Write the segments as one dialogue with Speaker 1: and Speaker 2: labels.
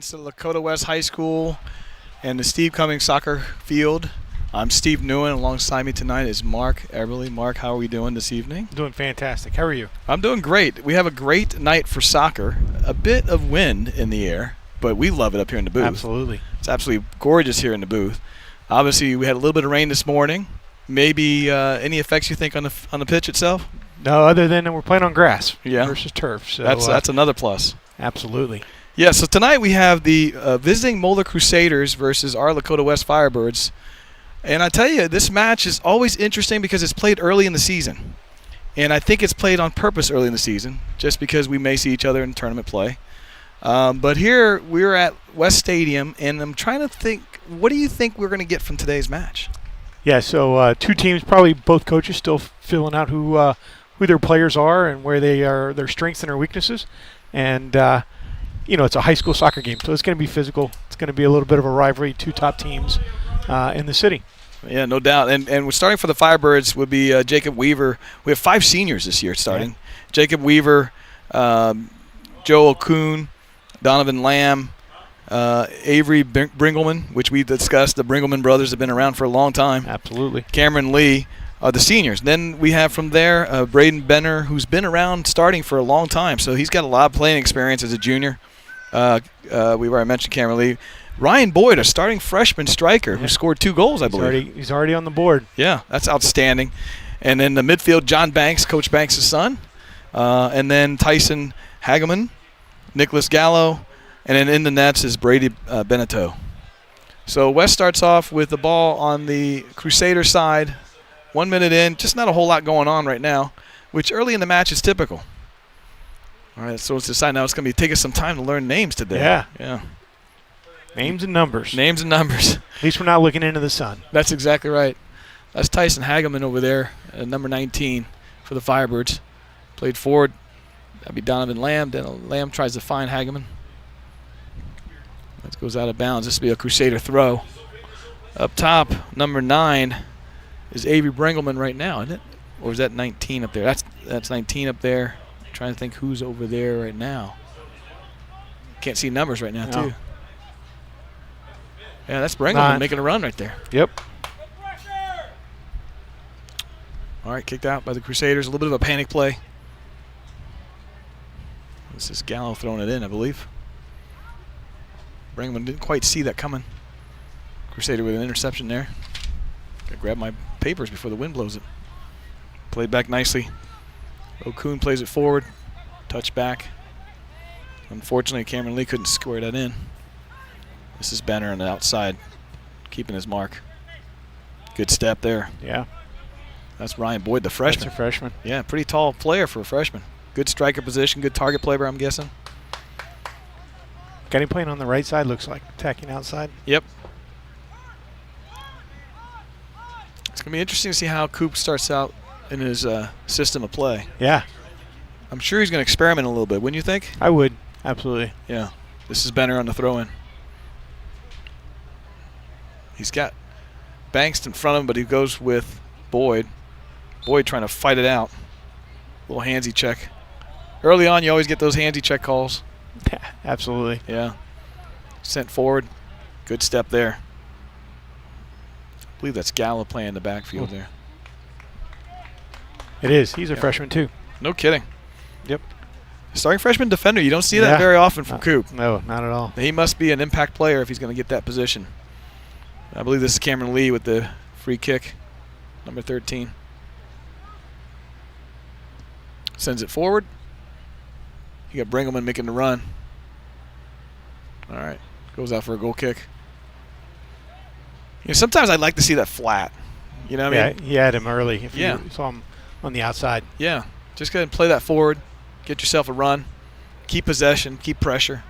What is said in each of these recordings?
Speaker 1: fans to Lakota West High School and the Steve Cummings soccer field. I'm Steve Newen. Alongside me tonight is Mark Everly. Mark, how are we doing this evening?
Speaker 2: Doing fantastic. How are you?
Speaker 1: I'm doing great. We have a great night for soccer. A bit of wind in the air, but we love it up here in the booth.
Speaker 2: Absolutely.
Speaker 1: It's absolutely gorgeous here in the booth. Obviously, we had a little bit of rain this morning. Maybe any effects you think on the pitch itself?
Speaker 2: No, other than we're playing on grass
Speaker 1: versus
Speaker 2: turf. So
Speaker 1: that's another plus.
Speaker 2: Absolutely.
Speaker 1: Yeah, so tonight we have the visiting Moeller Crusaders versus our Lakota West Firebirds. And I tell you, this match is always interesting because it's played early in the season. And I think it's played on purpose early in the season, just because we may see each other in tournament play. But here we're at West Stadium, and I'm trying to think, what do you think we're going to get from today's match?
Speaker 2: Yeah, so two teams, probably both coaches still filling out who their players are and where they are, their strengths and their weaknesses. And, it's a high school soccer game, so it's going to be physical. It's going to be a little bit of a rivalry, two top teams in the city. Yeah,
Speaker 1: no doubt. And we're starting for the Firebirds would be Jacob Weaver. We have 5 seniors this year starting. Yeah. Jacob Weaver, Joel Kuhn, Donovan Lamb, Avery Bringelman, which we discussed. The Bringelman brothers have been around for a long time.
Speaker 2: Absolutely.
Speaker 1: Cameron Lee are the seniors. Then we have from there Braden Benner, who's been around starting for a long time. So he's got a lot of playing experience as a junior. We already mentioned Cameron Lee. Ryan Boyd, a starting freshman striker who scored 2 goals, I believe.
Speaker 2: He's already on the board.
Speaker 1: Yeah, that's outstanding. And then the midfield, John Banks, Coach Banks' son. And then Tyson Hageman, Nicholas Gallo. And then in the nets is Brady Beneteau. So West starts off with the ball on the Crusader side. 1 minute in, just not a whole lot going on right now, which early in the match is typical. All right, so let's decide now. It's going to take us some time to learn names today.
Speaker 2: Yeah. Names and numbers.
Speaker 1: Names and numbers.
Speaker 2: At least we're not looking into the sun.
Speaker 1: That's exactly right. That's Tyson Hageman over there, number 19 for the Firebirds. Played forward. That'd be Donovan Lamb. Then Lamb tries to find Hageman. That goes out of bounds. This will be a Crusader throw. Up top, number 9 is Avery Bringelman right now, isn't it? Or is that 19 up there? That's 19 up there. I'm trying to think who's over there right now. Can't see numbers right now, too. Yeah, that's Bringelman making a run right there.
Speaker 2: Yep.
Speaker 1: All right, kicked out by the Crusaders. A little bit of a panic play. This is Gallo throwing it in, I believe. Bringelman didn't quite see that coming. Crusader with an interception there. Got to grab my papers before the wind blows it. Played back nicely. O'Coon plays it forward. Touch back. Unfortunately, Cameron Lee couldn't score that in. This is Benner on the outside, keeping his mark. Good step there.
Speaker 2: Yeah.
Speaker 1: That's Ryan Boyd, the freshman.
Speaker 2: That's a freshman.
Speaker 1: Yeah, pretty tall player for a freshman. Good striker position, good target player, I'm guessing.
Speaker 2: Got him playing on the right side, looks like, attacking outside.
Speaker 1: Yep. It's going to be interesting to see how Coop starts out in his system of play.
Speaker 2: Yeah.
Speaker 1: I'm sure he's going to experiment a little bit, wouldn't you think?
Speaker 2: I would, absolutely.
Speaker 1: Yeah. This is Benner on the throw-in. He's got Banks in front of him, but he goes with Boyd. Boyd trying to fight it out. Little handsy check. Early on, you always get those handsy check calls.
Speaker 2: Yeah, absolutely.
Speaker 1: Yeah. Sent forward. Good step there. I believe that's Gallo playing in the backfield there.
Speaker 2: It is. He's a freshman, too.
Speaker 1: No kidding.
Speaker 2: Yep.
Speaker 1: Starting freshman defender. You don't see that very often from Coop.
Speaker 2: No, not at all.
Speaker 1: He must be an impact player if he's going to get that position. I believe this is Cameron Lee with the free kick, number 13. Sends it forward. You got Bringelman making the run. All right, goes out for a goal kick. Sometimes I'd like to see that flat. You know what I mean?
Speaker 2: Yeah, he had him early. If you saw him on the outside.
Speaker 1: Yeah, just go ahead and play that forward. Get yourself a run. Keep possession. Keep pressure.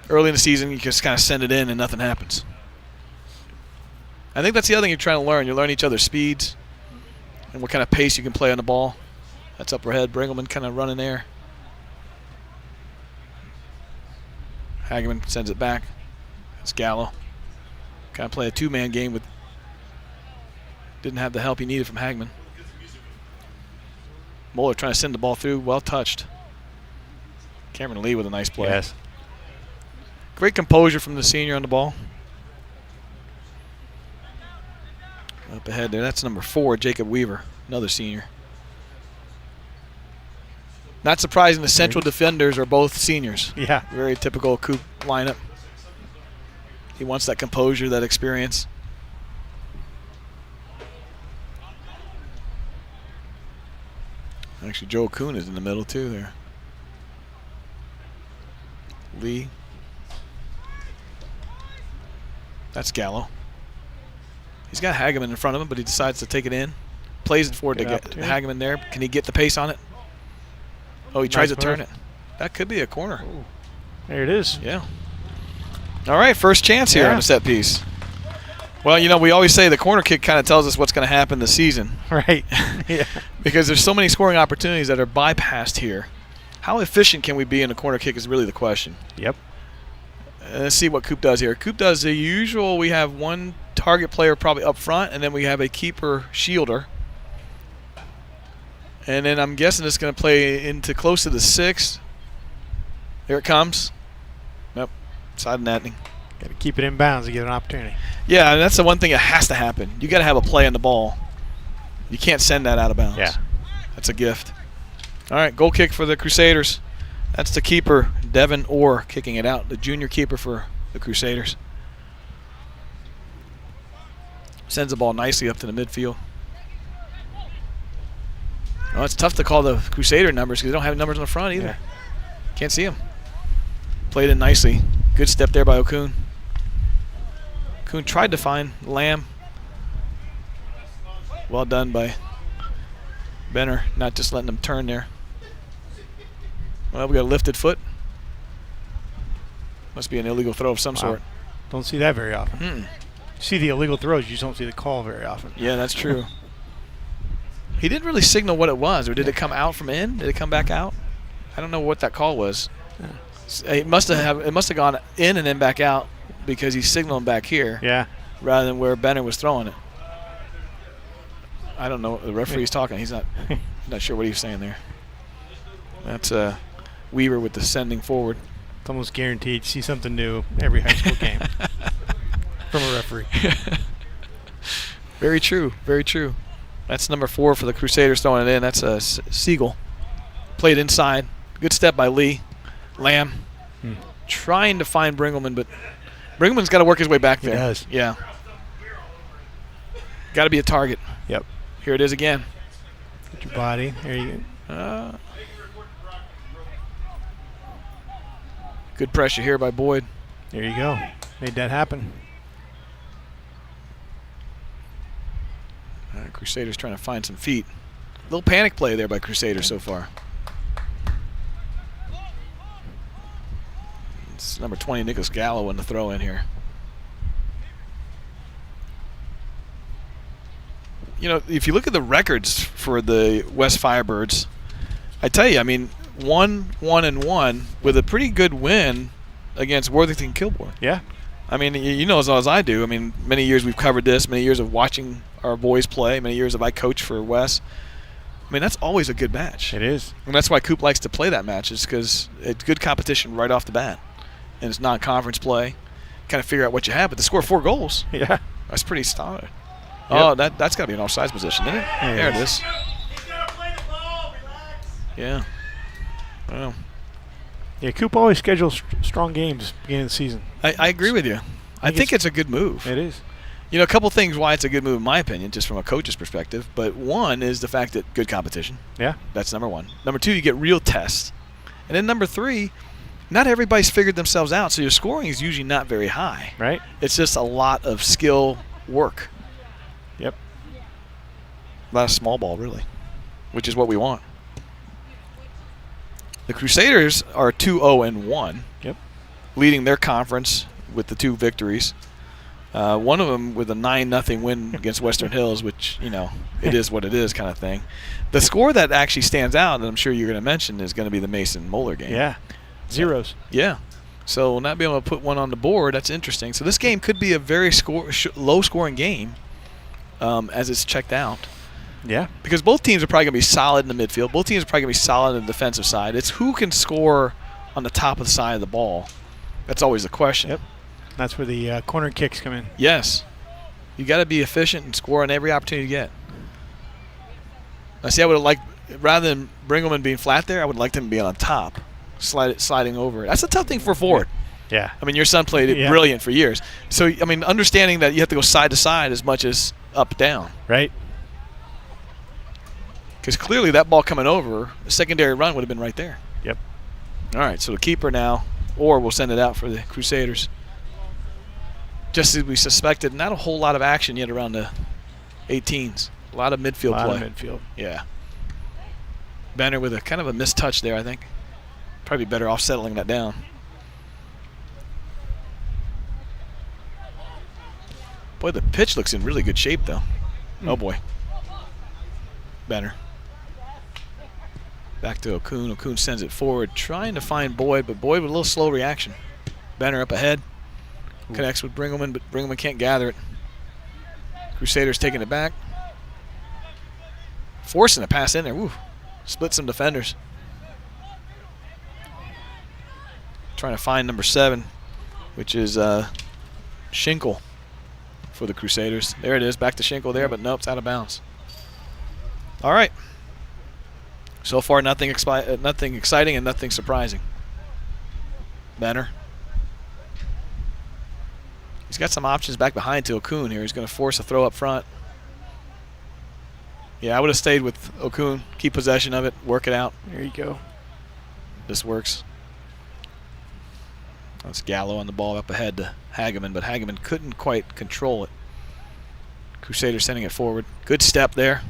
Speaker 1: Early in the season, you just kind of send it in and nothing happens. I think that's the other thing you're trying to learn. You learn each other's speeds and what kind of pace you can play on the ball. That's up ahead. Bringelman kind of running there. Hageman sends it back. It's Gallo. Kind of play a 2-man game with. Didn't have the help he needed from Hageman. Moeller trying to send the ball through. Well touched. Cameron Lee with a nice play.
Speaker 2: Yes.
Speaker 1: Great composure from the senior on the ball. Up ahead there, that's number 4, Jacob Weaver, another senior. Not surprising, the central defenders are both seniors.
Speaker 2: Yeah.
Speaker 1: Very typical Coop lineup. He wants that composure, that experience. Actually, Joel Kuhn is in the middle too there. Lee. That's Gallo. He's got Hageman in front of him, but he decides to take it in. Plays it forward to get Hageman there. Can he get the pace on it? Oh, he tries to turn it. That could be a corner.
Speaker 2: Ooh. There it is.
Speaker 1: Yeah. All right, first chance here on the set piece. Well, you know, we always say the corner kick kind of tells us what's going to happen this season.
Speaker 2: Right. Yeah.
Speaker 1: Because there's so many scoring opportunities that are bypassed here. How efficient can we be in a corner kick is really the question.
Speaker 2: Yep.
Speaker 1: Let's see what Coop does here. Coop does the usual. We have one target player probably up front, and then we have a keeper shielder. And then I'm guessing it's going to play into close to the 6. Here it comes. Nope. Side netting.
Speaker 2: Got to keep it in bounds to get an opportunity.
Speaker 1: Yeah, and that's the one thing that has to happen. You got to have a play on the ball. You can't send that out of bounds.
Speaker 2: Yeah.
Speaker 1: That's a gift. All right, goal kick for the Crusaders. That's the keeper, Devin Orr, kicking it out, the junior keeper for the Crusaders. Sends the ball nicely up to the midfield. Oh, it's tough to call the Crusader numbers because they don't have numbers on the front either. Yeah. Can't see them. Played in nicely. Good step there by O'Kuhn. Kuhn tried to find Lamb. Well done by Benner, not just letting him turn there. Well, we got a lifted foot. Must be an illegal throw of some sort.
Speaker 2: Don't see that very often.
Speaker 1: Mm-mm.
Speaker 2: You see the illegal throws, you just don't see the call very often.
Speaker 1: Yeah, that's true. He didn't really signal what it was, or did it come out from in? Did it come back out? I don't know what that call was. Yeah. It must have gone in and then back out because he's signaling back here.
Speaker 2: Yeah.
Speaker 1: Rather than where Benner was throwing it. I don't know. The referee's talking. He's not sure what he's saying there. That's Weaver with the sending forward.
Speaker 2: It's almost guaranteed to see something new every high school game from a referee.
Speaker 1: Very true. Very true. That's number 4 for the Crusaders throwing it in. That's Siegel. Played inside. Good step by Lee. Lamb. Trying to find Bringelman, but Bringelman's got to work his way back there.
Speaker 2: He does.
Speaker 1: Yeah. Got to be a target.
Speaker 2: Yep.
Speaker 1: Here it is again.
Speaker 2: Get your body. There you go.
Speaker 1: Good pressure here by Boyd.
Speaker 2: There you go. Made that happen.
Speaker 1: Crusaders trying to find some feet. Little panic play there by Crusaders so far. It's number 20, Nicholas Gallo, in the throw in here. You know, if you look at the records for the West Firebirds, I tell you, I mean, 1-1-1 with a pretty good win against Worthington Kilbourne.
Speaker 2: Yeah.
Speaker 1: I mean, you know as well as I do. I mean, many years we've covered this, many years of watching our boys play, many years of I coach for Wes. I mean, that's always a good match.
Speaker 2: It is.
Speaker 1: And that's why Coop likes to play that match, is because it's good competition right off the bat. And it's non-conference play. Kind of figure out what you have, but to score 4 goals,
Speaker 2: yeah,
Speaker 1: that's pretty solid. Yep. Oh, that's got to be an offsides position, isn't it? There it is. Yeah. Well.
Speaker 2: Yeah, Coop always schedules strong games beginning of the season.
Speaker 1: I agree with you. I think it's a good move.
Speaker 2: It is.
Speaker 1: You know, a couple things why it's a good move in my opinion, just from a coach's perspective. But one is the fact that good competition.
Speaker 2: Yeah.
Speaker 1: That's number 1. Number 2, you get real tests. And then number 3, not everybody's figured themselves out, so your scoring is usually not very high.
Speaker 2: Right.
Speaker 1: It's just a lot of skill work.
Speaker 2: Yep.
Speaker 1: A lot of small ball, really, which is what we want. The Crusaders are 2-0-1.
Speaker 2: Yep.
Speaker 1: Leading their conference with the 2 victories. One of them with a 9-0 win against Western Hills, which, you know, it is what it is kind of thing. The score that actually stands out, and I'm sure you're going to mention, is going to be the Mason-Moeller game.
Speaker 2: Yeah. Zeros.
Speaker 1: Yeah. So not being able to put one on the board, that's interesting. So this game could be a very low-scoring game as it's checked out.
Speaker 2: Yeah.
Speaker 1: Because both teams are probably going to be solid in the midfield. Both teams are probably going to be solid on the defensive side. It's who can score on the top of the side of the ball That's always the question.
Speaker 2: Yep. That's where the corner kicks come in.
Speaker 1: Yes. You got to be efficient and score on every opportunity you get. I see. I would have liked, rather than Bringelman being flat there, I would like them to be on top, sliding over. That's a tough thing for a forward.
Speaker 2: Yeah.
Speaker 1: I mean, your son played it brilliant for years. So, I mean, understanding that you have to go side to side as much as up down.
Speaker 2: Right.
Speaker 1: Because clearly that ball coming over, the secondary run would have been right there.
Speaker 2: Yep.
Speaker 1: All right, so the keeper now, or we'll send it out for the Crusaders. Just as we suspected, not a whole lot of action yet around the 18s. A lot of midfield play.
Speaker 2: A lot of midfield.
Speaker 1: Yeah. Banner with a kind of a missed touch there, I think. Probably better off settling that down. Boy, the pitch looks in really good shape, though. Oh, boy. Banner. Back to Okun. Okun sends it forward, trying to find Boyd, but Boyd with a little slow reaction. Banner up ahead. Connects with Bringelman, but Bringelman can't gather it. Crusaders taking it back. Forcing a pass in there. Woo. Split some defenders. Trying to find number 7, which is Schinkel for the Crusaders. There it is. Back to Schinkel there, but nope, it's out of bounds. All right. So far, nothing exciting and nothing surprising. Banner. He's got some options back behind to Okun here. He's going to force a throw up front. Yeah, I would have stayed with Okun. Keep possession of it. Work it out.
Speaker 2: There you go.
Speaker 1: This works. That's Gallo on the ball up ahead to Hageman, but Hageman couldn't quite control it. Crusaders sending it forward. Good step there.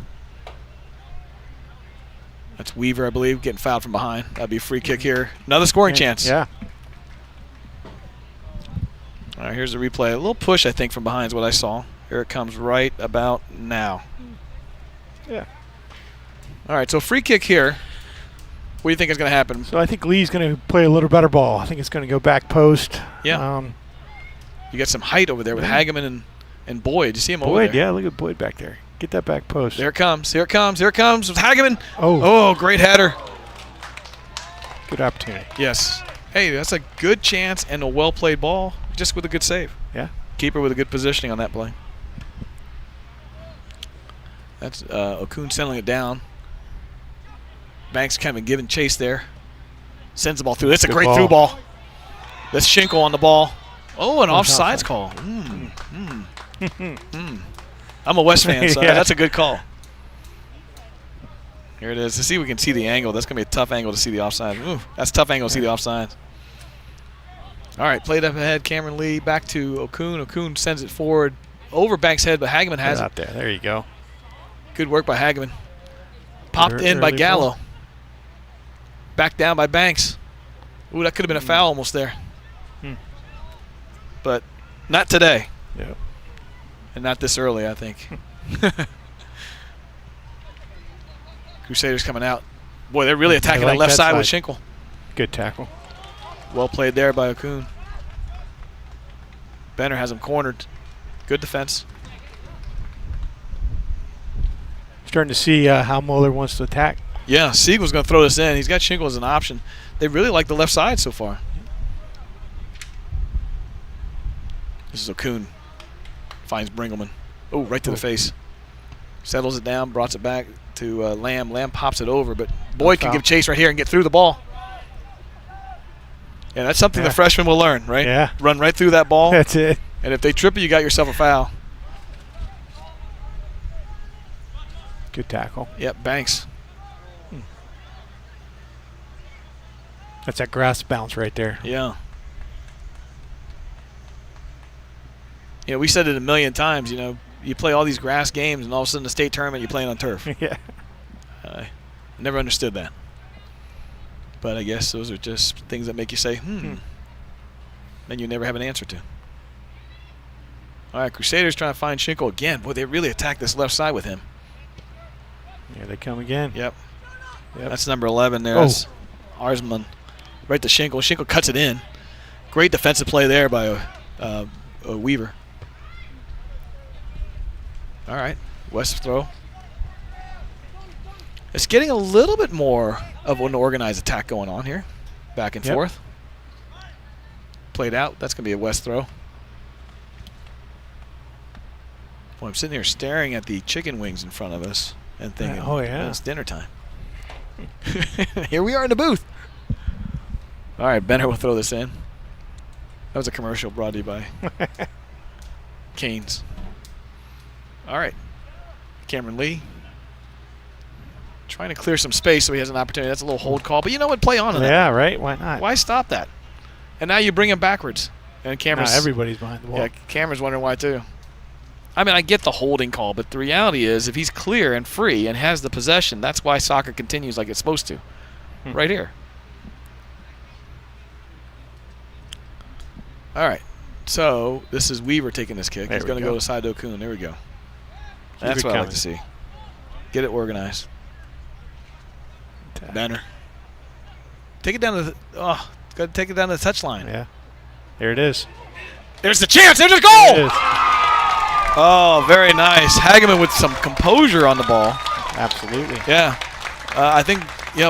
Speaker 1: That's Weaver, I believe, getting fouled from behind. That'd be a free kick here. Another scoring chance.
Speaker 2: Yeah.
Speaker 1: All right, here's the replay. A little push, I think, from behind is what I saw. Here it comes right about now.
Speaker 2: Yeah.
Speaker 1: All right, so free kick here. What do you think is going to happen?
Speaker 2: So I think Lee's going to play a little better ball. I think it's going to go back post.
Speaker 1: Yeah. You got some height over there with Hageman and Boyd. You see him over there?
Speaker 2: Boyd, yeah, look at Boyd back there. Get that back post.
Speaker 1: There it comes. Here it comes. Here it comes with Hageman.
Speaker 2: Oh,
Speaker 1: great header.
Speaker 2: Good opportunity.
Speaker 1: Yes. Hey, that's a good chance and a well-played ball just with a good save.
Speaker 2: Yeah.
Speaker 1: Keeper with a good positioning on that play. That's Okun settling it down. Banks kind of giving chase there. Sends the ball through. That's a great through ball. That's Schinkel on the ball. Oh, an offsides call. I'm a West fan, so that's a good call. Here it is. To see if we can see the angle. That's going to be a tough angle to see the offside. Ooh, that's a tough angle to see the offside. All right, played up ahead. Cameron Lee back to Okun. Okun sends it forward over Banks' head, but Hageman has it.
Speaker 2: Out there. There you go.
Speaker 1: Good work by Hageman. Popped in by Gallo. Back down by Banks. Ooh, that could have been a foul almost there. But not today.
Speaker 2: Yep.
Speaker 1: And not this early, I think. Crusaders coming out. Boy, they're really attacking that left side with Schinkel.
Speaker 2: Good tackle.
Speaker 1: Well played there by Okun. Benner has him cornered. Good defense.
Speaker 2: Starting to see how Moeller wants to attack.
Speaker 1: Yeah, Siegel's going to throw this in. He's got Schinkel as an option. They really like the left side so far. This is Okun. Finds Bringelman. Oh, right to the face. Settles it down, brought it back to Lamb. Lamb pops it over, but Boyd can give chase right here and get through the ball. Yeah, that's something the freshman will learn, right?
Speaker 2: Yeah.
Speaker 1: Run right through that ball.
Speaker 2: That's it.
Speaker 1: And if they trip you, you got yourself a foul.
Speaker 2: Good tackle.
Speaker 1: Yep, Banks.
Speaker 2: That's that grass bounce right there.
Speaker 1: Yeah. Yeah, we said it a million times, you know, you play all these grass games and all of a sudden the state tournament you're playing on turf.
Speaker 2: Yeah.
Speaker 1: I never understood that. But I guess those are just things that make you say, and you never have an answer to. All right, Crusaders trying to find Schinkel again. Boy, they really attacked this left side with him.
Speaker 2: Here they come again.
Speaker 1: Yep. That's number 11 there. That's Arsman. Right to Schinkel. Schinkel cuts it in. Great defensive play there by Weaver. All right, West throw. It's getting a little bit more of an organized attack going on here. Back and forth. played out. That's going to be a West throw. Boy, I'm sitting here staring at the chicken wings in front of us and thinking,
Speaker 2: oh, yeah.
Speaker 1: It's dinner time. Here we are in the booth. All right, Benner will throw this in. That was a commercial brought to you by Canes. All right. Cameron Lee. Trying to clear some space so he has an opportunity. That's a little hold call. But you know what? Play on to that.
Speaker 2: Yeah, right. Why not?
Speaker 1: Why stop that? And now you bring him backwards. And Cameron's...
Speaker 2: Now everybody's behind the ball.
Speaker 1: Yeah, Cameron's wondering why, too. I mean, I get the holding call, but the reality is if he's clear and free and has the possession, that's why soccer continues like it's supposed to. Right here. All right. So this is Weaver taking this kick. He's going to go to side to Okun. There we go. That's what I like to see. Get it organized. Benner. Take it down to the got to take it down to the touchline.
Speaker 2: Yeah. There it is.
Speaker 1: There's the chance. There's the goal.
Speaker 2: There it is.
Speaker 1: Oh, very nice. Hageman with some composure on the ball.
Speaker 2: Absolutely.
Speaker 1: Yeah. I think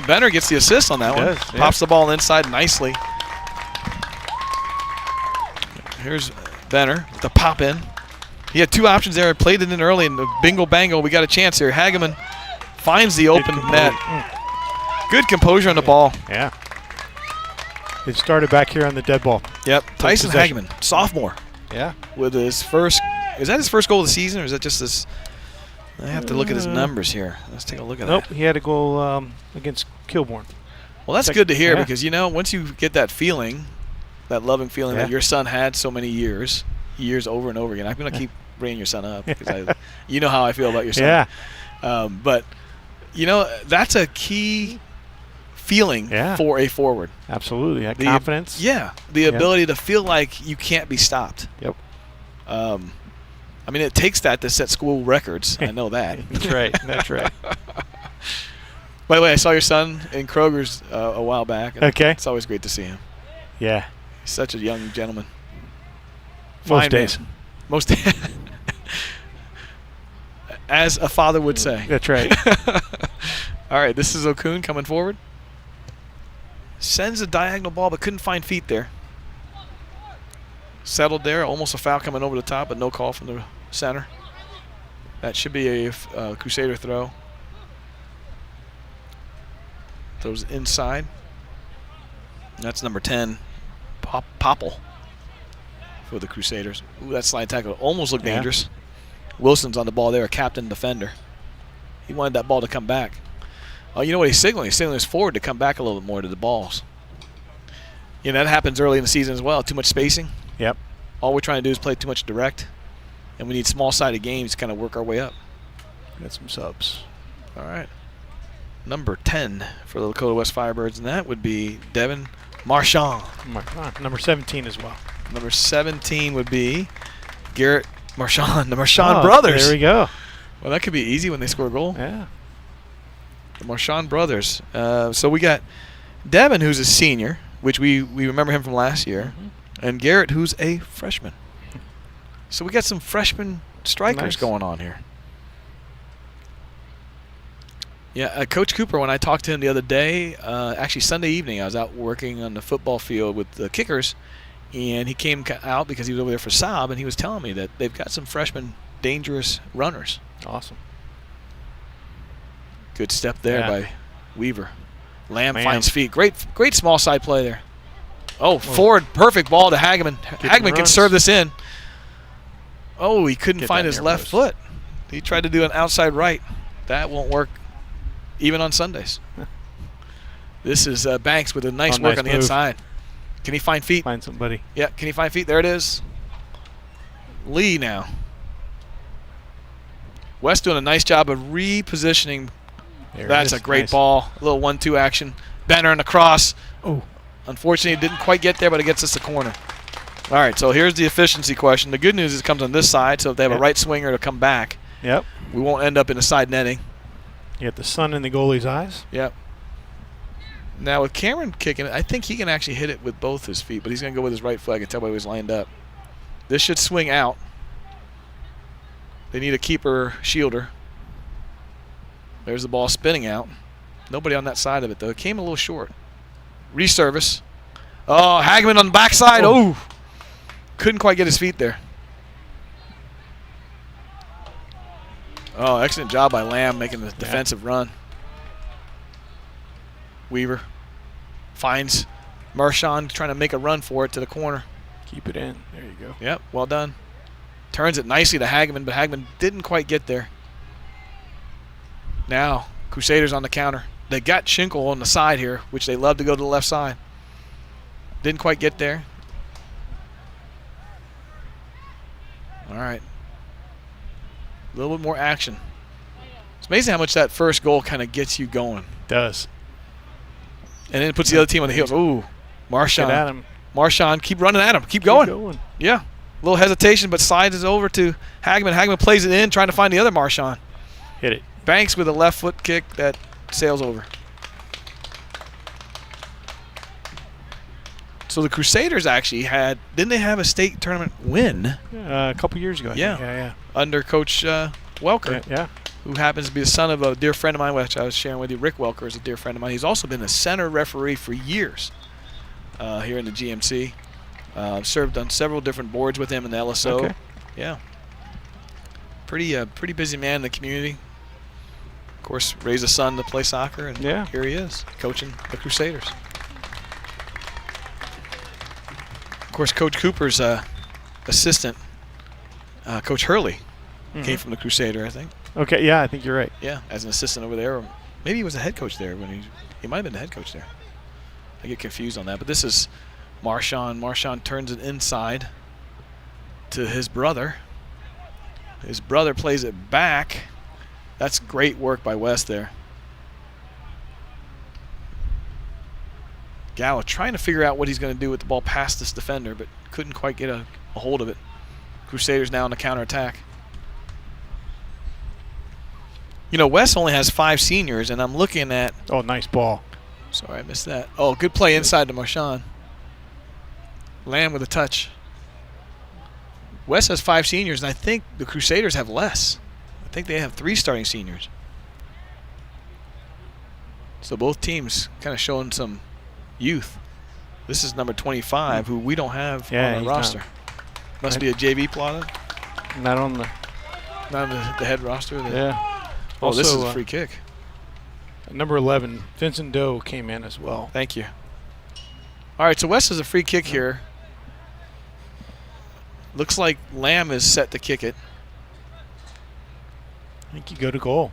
Speaker 1: Benner gets the assist on that one. Pops the ball inside nicely. Here's Benner with the pop in. He had two options there. Played it in early, and bingo bango, we got a chance here. Hageman finds the open net. Good composure on the ball.
Speaker 2: Yeah. It started back here on the dead ball.
Speaker 1: Yep. Tyson Hageman, sophomore.
Speaker 2: Yeah.
Speaker 1: With his first, is that his first goal of the season, or is that just this? I have to look at his numbers here. Let's take a look at that.
Speaker 2: Nope, he had a goal against Kilbourne.
Speaker 1: Well, that's good to hear because, once you get that feeling, that loving feeling that your son had so many years over and over again. I'm going to keep bringing your son up because you know how I feel about your son.
Speaker 2: Yeah.
Speaker 1: But, that's a key feeling for a forward.
Speaker 2: Absolutely. That confidence.
Speaker 1: Yeah. The ability to feel like you can't be stopped.
Speaker 2: Yep.
Speaker 1: I mean, it takes that to set school records. I know that.
Speaker 2: That's right. That's right.
Speaker 1: By the way, I saw your son in Kroger's a while back.
Speaker 2: Okay.
Speaker 1: It's always great to see him.
Speaker 2: Yeah.
Speaker 1: He's such a young gentleman.
Speaker 2: Most days.
Speaker 1: Most days. As a father would say.
Speaker 2: That's right.
Speaker 1: All right, this is Okun coming forward. Sends a diagonal ball, but couldn't find feet there. Settled there, almost a foul coming over the top, but no call from the center. That should be a Crusader throw. Throws inside. That's number 10, Popple for the Crusaders. Ooh, that slide tackle almost looked dangerous. Wilson's on the ball there, a captain defender. He wanted that ball to come back. Oh, you know what he's signaling? He's signaling his forward to come back a little bit more to the balls. That happens early in the season as well. Too much spacing.
Speaker 2: Yep.
Speaker 1: All we're trying to do is play too much direct, and we need small-sided games to kind of work our way up.
Speaker 2: Got some subs.
Speaker 1: All right. Number 10 for the Lakota West Firebirds, and that would be Devin Marchand.
Speaker 2: Number 17 as well.
Speaker 1: Number 17 would be Garrett Marchand, the Marchand brothers.
Speaker 2: There we go.
Speaker 1: Well, that could be easy when they score a goal.
Speaker 2: Yeah.
Speaker 1: The Marchand brothers. So we got Devin, who's a senior, which we remember him from last year, and Garrett, who's a freshman. So we got some freshman strikers going on here. Yeah, Coach Cooper, when I talked to him the other day, actually Sunday evening, I was out working on the football field with the kickers, and he came out because he was over there for Saab, and he was telling me that they've got some freshman dangerous runners.
Speaker 2: Awesome.
Speaker 1: Good step there by Weaver. Lamb finds feet. Great small side play there. Oh, forward, perfect ball to Hageman. Hageman can serve this in. Oh, he couldn't find his left foot. He tried to do an outside right. That won't work even on Sundays. This is Banks with a nice work on the inside. Can he find feet?
Speaker 2: Find somebody.
Speaker 1: Yeah, can he find feet? There it is. Lee now. West doing a nice job of repositioning. That's a great ball. A little 1-2 action. Benner on the cross.
Speaker 2: Oh.
Speaker 1: Unfortunately, it didn't quite get there, but it gets us the corner. All right, so here's the efficiency question. The good news is it comes on this side, so if they have a right swinger to come back, we won't end up in a side netting.
Speaker 2: You got the sun in the goalie's eyes.
Speaker 1: Yep. Now, with Cameron kicking it, I think he can actually hit it with both his feet, but he's going to go with his right foot. I can tell by the way he's lined up. This should swing out. They need a keeper shielder. There's the ball spinning out. Nobody on that side of it, though. It came a little short. Reservice. Oh, Hageman on the backside. Oh. Couldn't quite get his feet there. Oh, excellent job by Lamb making the defensive run. Weaver finds Marchand trying to make a run for it to the corner.
Speaker 2: Keep it in. There you go.
Speaker 1: Yep, well done. Turns it nicely to Hageman, but Hageman didn't quite get there. Now, Crusaders on the counter. They got Schinkel on the side here, which they love to go to the left side. Didn't quite get there. All right. A little bit more action. It's amazing how much that first goal kind of gets you going.
Speaker 2: It does.
Speaker 1: And then it puts the other team on the heels. Ooh, Marchand.
Speaker 2: Get at him.
Speaker 1: Marchand, keep running at him. Keep going. Yeah. A little hesitation, but slides it over to Hageman. Hageman plays it in, trying to find the other Marchand.
Speaker 2: Hit it.
Speaker 1: Banks with a left foot kick that sails over. So the Crusaders actually didn't they have a state tournament win?
Speaker 2: A couple years ago. Yeah.
Speaker 1: Under Coach Welker.
Speaker 2: Yeah.
Speaker 1: Who happens to be the son of a dear friend of mine, which I was sharing with you. Rick Welker is a dear friend of mine. He's also been a center referee for years here in the GMC. Served on several different boards with him in the LSO.
Speaker 2: Okay.
Speaker 1: Yeah. Pretty busy man in the community. Of course, raised a son to play soccer, and here he is, coaching the Crusaders. Of course, Coach Cooper's assistant, Coach Hurley, came from the Crusader, I think.
Speaker 2: Okay, yeah, I think you're right.
Speaker 1: Yeah, as an assistant over there. Or maybe he was a head coach there when he might have been the head coach there. I get confused on that. But this is Marchand. Marchand turns it inside to his brother. His brother plays it back. That's great work by West there. Gallo trying to figure out what he's going to do with the ball past this defender, but couldn't quite get a hold of it. Crusaders now on the counterattack. You know, West only has 5 seniors, and I'm looking at...
Speaker 2: Oh, nice ball.
Speaker 1: Sorry, I missed that. Oh, good play inside to Marchand. Lamb with a touch. West has 5 seniors, and I think the Crusaders have less. I think they have 3 starting seniors. So both teams kind of showing some youth. This is number 25, who we don't have on our roster. Must be a JV plotted.
Speaker 2: Not on the
Speaker 1: head roster.
Speaker 2: Yeah.
Speaker 1: Oh, also, this is a free kick.
Speaker 2: Number 11, Vincent Doe came in as well.
Speaker 1: Thank you. All right, so West has a free kick here. Looks like Lamb is set to kick it.
Speaker 2: I think you go to goal.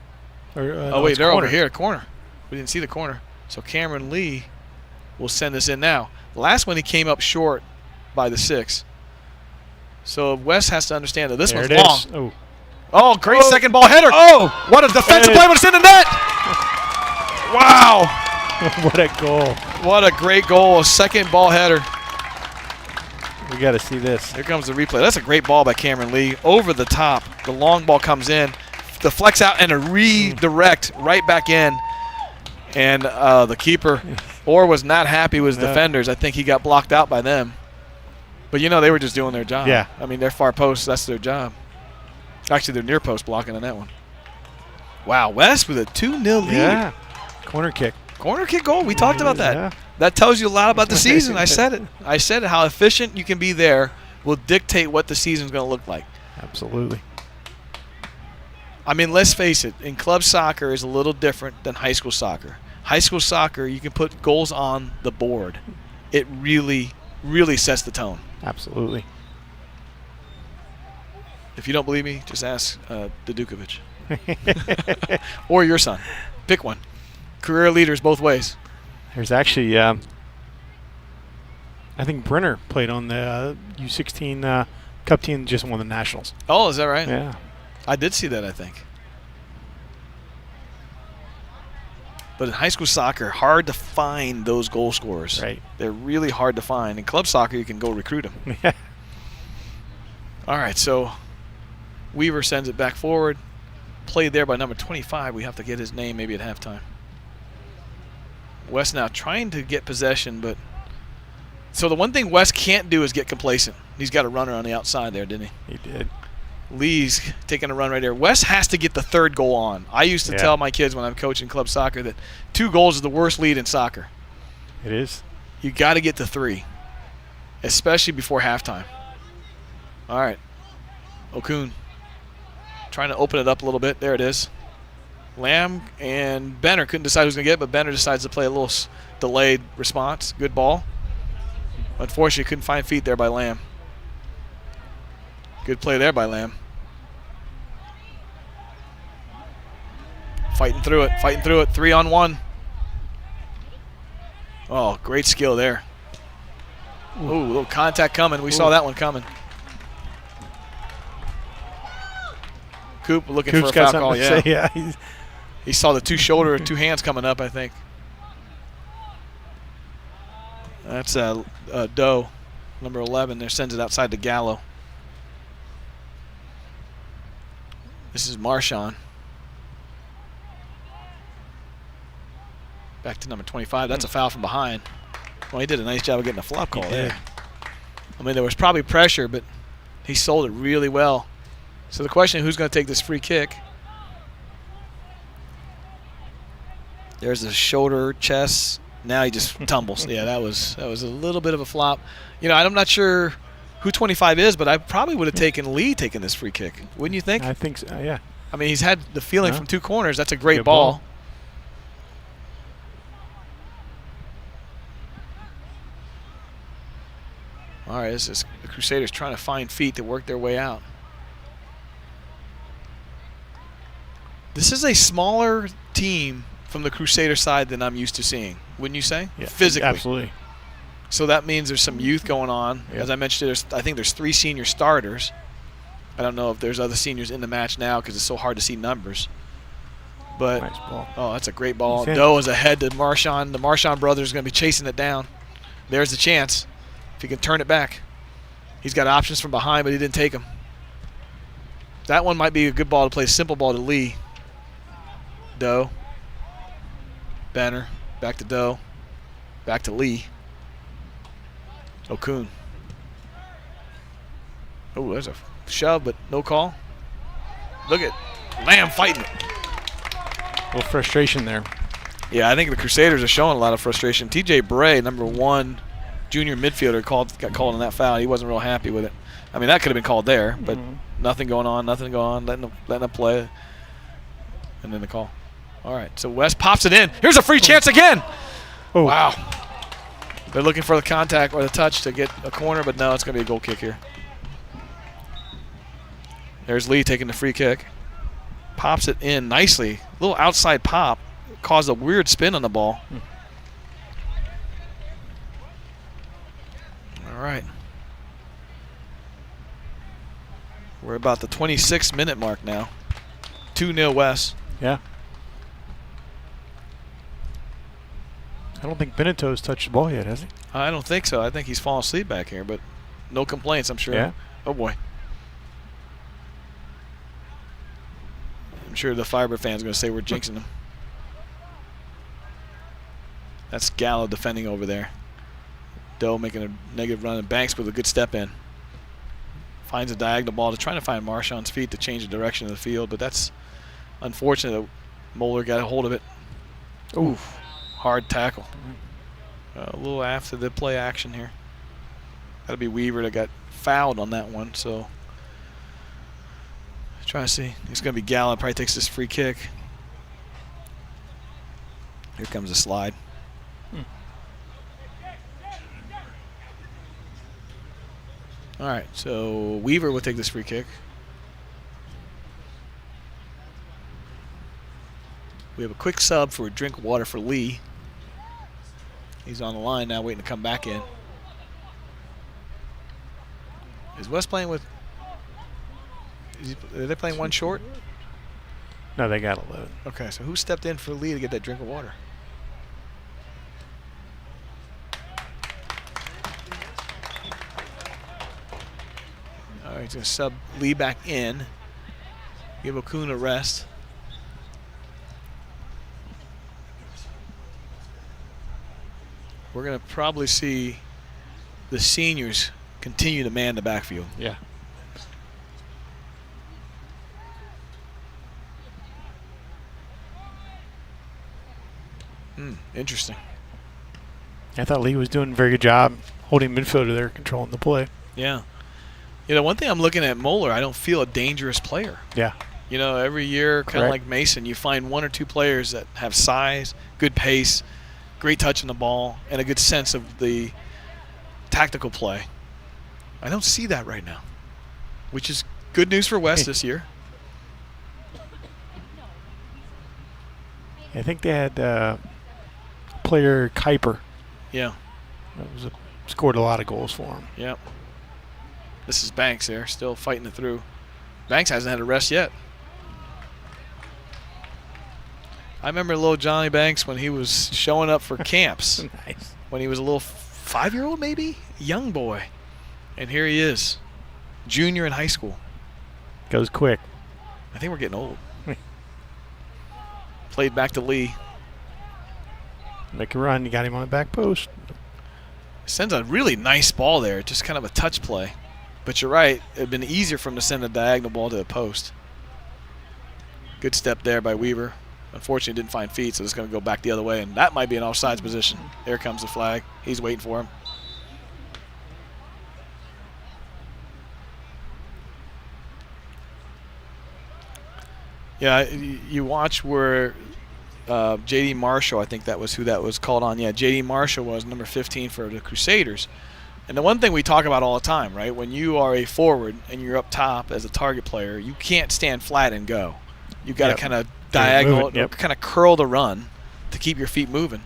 Speaker 1: Oh, wait, they're over here, corner. We didn't see the corner. So Cameron Lee will send this in now. The last one he came up short by the 6. So West has to understand that this one's long. Oh, great second ball header. Oh, what a defensive play, but it's in the net. Wow.
Speaker 2: What a goal.
Speaker 1: What a great goal. A second ball header.
Speaker 2: We got to see this.
Speaker 1: Here comes the replay. That's a great ball by Cameron Lee. Over the top. The long ball comes in. The flex out and a redirect right back in. And the keeper, was not happy with his defenders. I think he got blocked out by them. But, you know, they were just doing their job.
Speaker 2: Yeah.
Speaker 1: I mean, they're far post. That's their job. Actually, they're near post blocking on that one. Wow, West with a 2-0 lead.
Speaker 2: Yeah. Corner kick.
Speaker 1: Corner kick goal. We talked about that.
Speaker 2: Yeah.
Speaker 1: That tells you a lot about the season. I said it. I said it. How efficient you can be there will dictate what the season's going to look like.
Speaker 2: Absolutely.
Speaker 1: I mean, let's face it. In club soccer is a little different than high school soccer. High school soccer, you can put goals on the board. It really, really sets the tone.
Speaker 2: Absolutely.
Speaker 1: If you don't believe me, just ask Dudukovic. Or your son. Pick one. Career leaders both ways.
Speaker 2: There's actually, I think Brenner played on the U16 Cup team and just won the Nationals.
Speaker 1: Oh, is that right?
Speaker 2: Yeah.
Speaker 1: I did see that, I think. But in high school soccer, hard to find those goal scorers.
Speaker 2: Right.
Speaker 1: They're really hard to find. In club soccer, you can go recruit them.
Speaker 2: Yeah.
Speaker 1: All right, so Weaver sends it back forward. Played there by number 25. We have to get his name maybe at halftime. West now trying to get possession, but so the one thing West can't do is get complacent. He's got a runner on the outside there, didn't he?
Speaker 2: He did.
Speaker 1: Lee's taking a run right there. West has to get the 3rd goal on. I used to tell my kids when I'm coaching club soccer that 2 goals is the worst lead in soccer.
Speaker 2: It is.
Speaker 1: You got to get to 3, especially before halftime. All right. Okun trying to open it up a little bit. There it is. Lamb and Benner couldn't decide who's going to get it, but Benner decides to play a little delayed response. Good ball. Unfortunately, couldn't find feet there by Lamb. Good play there by Lamb. Fighting through it, 3-on-1. Oh, great skill there. Ooh, a little contact coming. We saw that one coming. Coop looking
Speaker 2: Coop's
Speaker 1: for a foul call.
Speaker 2: Yeah, yeah.
Speaker 1: He saw the two hands coming up, I think. That's Doe, number 11 there, sends it outside to Gallo. This is Marshawn. Back to number 25. That's a foul from behind. Well, he did a nice job of getting a flop call there. I mean, there was probably pressure, but he sold it really well. So the question is, who's going to take this free kick? There's the shoulder, chest. Now he just tumbles. Yeah, that was a little bit of a flop. You know, I'm not sure who 25 is, but I probably would have taken Lee taking this free kick. Wouldn't you think?
Speaker 2: I think so, yeah.
Speaker 1: I mean, he's had the feeling from 2 corners. That's a great ball. All right, this is the Crusaders trying to find feet to work their way out. This is a smaller team from the Crusader side than I'm used to seeing, wouldn't you say?
Speaker 2: Yeah,
Speaker 1: physically.
Speaker 2: Absolutely.
Speaker 1: So that means there's some youth going on.
Speaker 2: Yeah.
Speaker 1: As I mentioned, I think there's 3 senior starters. I don't know if there's other seniors in the match now because it's so hard to see numbers. But
Speaker 2: nice ball.
Speaker 1: Oh, that's a great ball. Doe is ahead to Marshawn. The Marshawn brothers are going to be chasing it down. There's the chance. If he can turn it back. He's got options from behind, but he didn't take them. That one might be a good ball to play, simple ball to Lee. Doe. Banner. Back to Doe. Back to Lee. Okun. Oh, there's a shove, but no call. Look at Lamb fighting it.
Speaker 2: A little frustration there.
Speaker 1: Yeah, I think the Crusaders are showing a lot of frustration. TJ Bray, number 1 junior midfielder, got called on that foul. He wasn't real happy with it. I mean, that could have been called there, but nothing going on, letting them play. And then the call. All right, so West pops it in. Here's a free chance again.
Speaker 2: Oh.
Speaker 1: Wow. They're looking for the contact or the touch to get a corner, but no, it's going to be a goal kick here. There's Lee taking the free kick. Pops it in nicely. A little outside pop. Caused a weird spin on the ball. All right. We're about the 26-minute mark now. 2-0 West.
Speaker 2: Yeah. I don't think Benito's touched the ball yet, has he?
Speaker 1: I don't think so. I think he's fallen asleep back here, but no complaints, I'm sure.
Speaker 2: Yeah.
Speaker 1: Oh, boy. I'm sure the Firebird fans are going to say we're jinxing them. That's Gallo defending over there. Doe making a negative run, and Banks with a good step in. Finds a diagonal ball to trying to find Marshawn's feet to change the direction of the field, but that's unfortunate that Moeller got a hold of it. Oof. Hard tackle. A little after the play action here. That'll be Weaver that got fouled on that one, so trying to see. It's going to be Gallo. Probably takes this free kick. Here comes the slide. All right, so Weaver will take this free kick. We have a quick sub for a drink of water for Lee. He's on the line now, waiting to come back in. Is West playing with? Are they playing 1 short?
Speaker 2: No, they got 11.
Speaker 1: Okay, so who stepped in for Lee to get that drink of water? All right, he's going to sub Lee back in. Give Okun a rest. We're going to probably see the seniors continue to man the backfield.
Speaker 2: Yeah.
Speaker 1: Interesting.
Speaker 2: I thought Lee was doing a very good job holding midfielder there, controlling the play.
Speaker 1: Yeah. One thing I'm looking at Moeller, I don't feel a dangerous player.
Speaker 2: Yeah.
Speaker 1: Every year, kind of like Mason, you find one or two players that have size, good pace, great touch on the ball, and a good sense of the tactical play. I don't see that right now, which is good news for West this year.
Speaker 2: I think they had player Kuiper.
Speaker 1: Yeah.
Speaker 2: That scored a lot of goals for him.
Speaker 1: Yep. This is Banks there, still fighting it through. Banks hasn't had a rest yet. I remember little Johnny Banks when he was showing up for camps.
Speaker 2: Nice.
Speaker 1: When he was a little 5-year-old maybe? Young boy. And here he is, junior in high school.
Speaker 2: Goes quick.
Speaker 1: I think we're getting old. Played back to Lee.
Speaker 2: Make a run. You got him on the back post.
Speaker 1: Sends a really nice ball there, just kind of a touch play. But you're right, it would have been easier for him to send a diagonal ball to the post. Good step there by Weaver. Unfortunately, didn't find feet, so it's going to go back the other way, and that might be an offsides position. There comes the flag. He's waiting for him. Yeah, you watch where J.D. Marshall, I think that was who that was called on. Yeah, J.D. Marshall was number 15 for the Crusaders. And the one thing we talk about all the time, right, when you are a forward and you're up top as a target player, you can't stand flat and go. You got to kind of diagonal, kind of curl the run to keep your feet moving,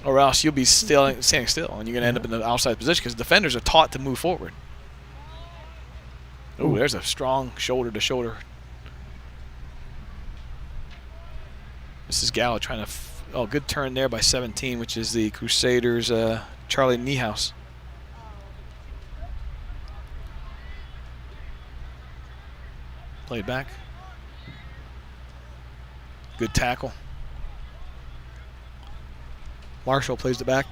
Speaker 1: or else you'll be standing still, and you're going to end up in the outside position because defenders are taught to move forward. Oh, there's a strong shoulder-to-shoulder. This is Gallo trying to good turn there by 17, which is the Crusaders' Charlie Niehaus. Played back. Good tackle. Marshall plays it back.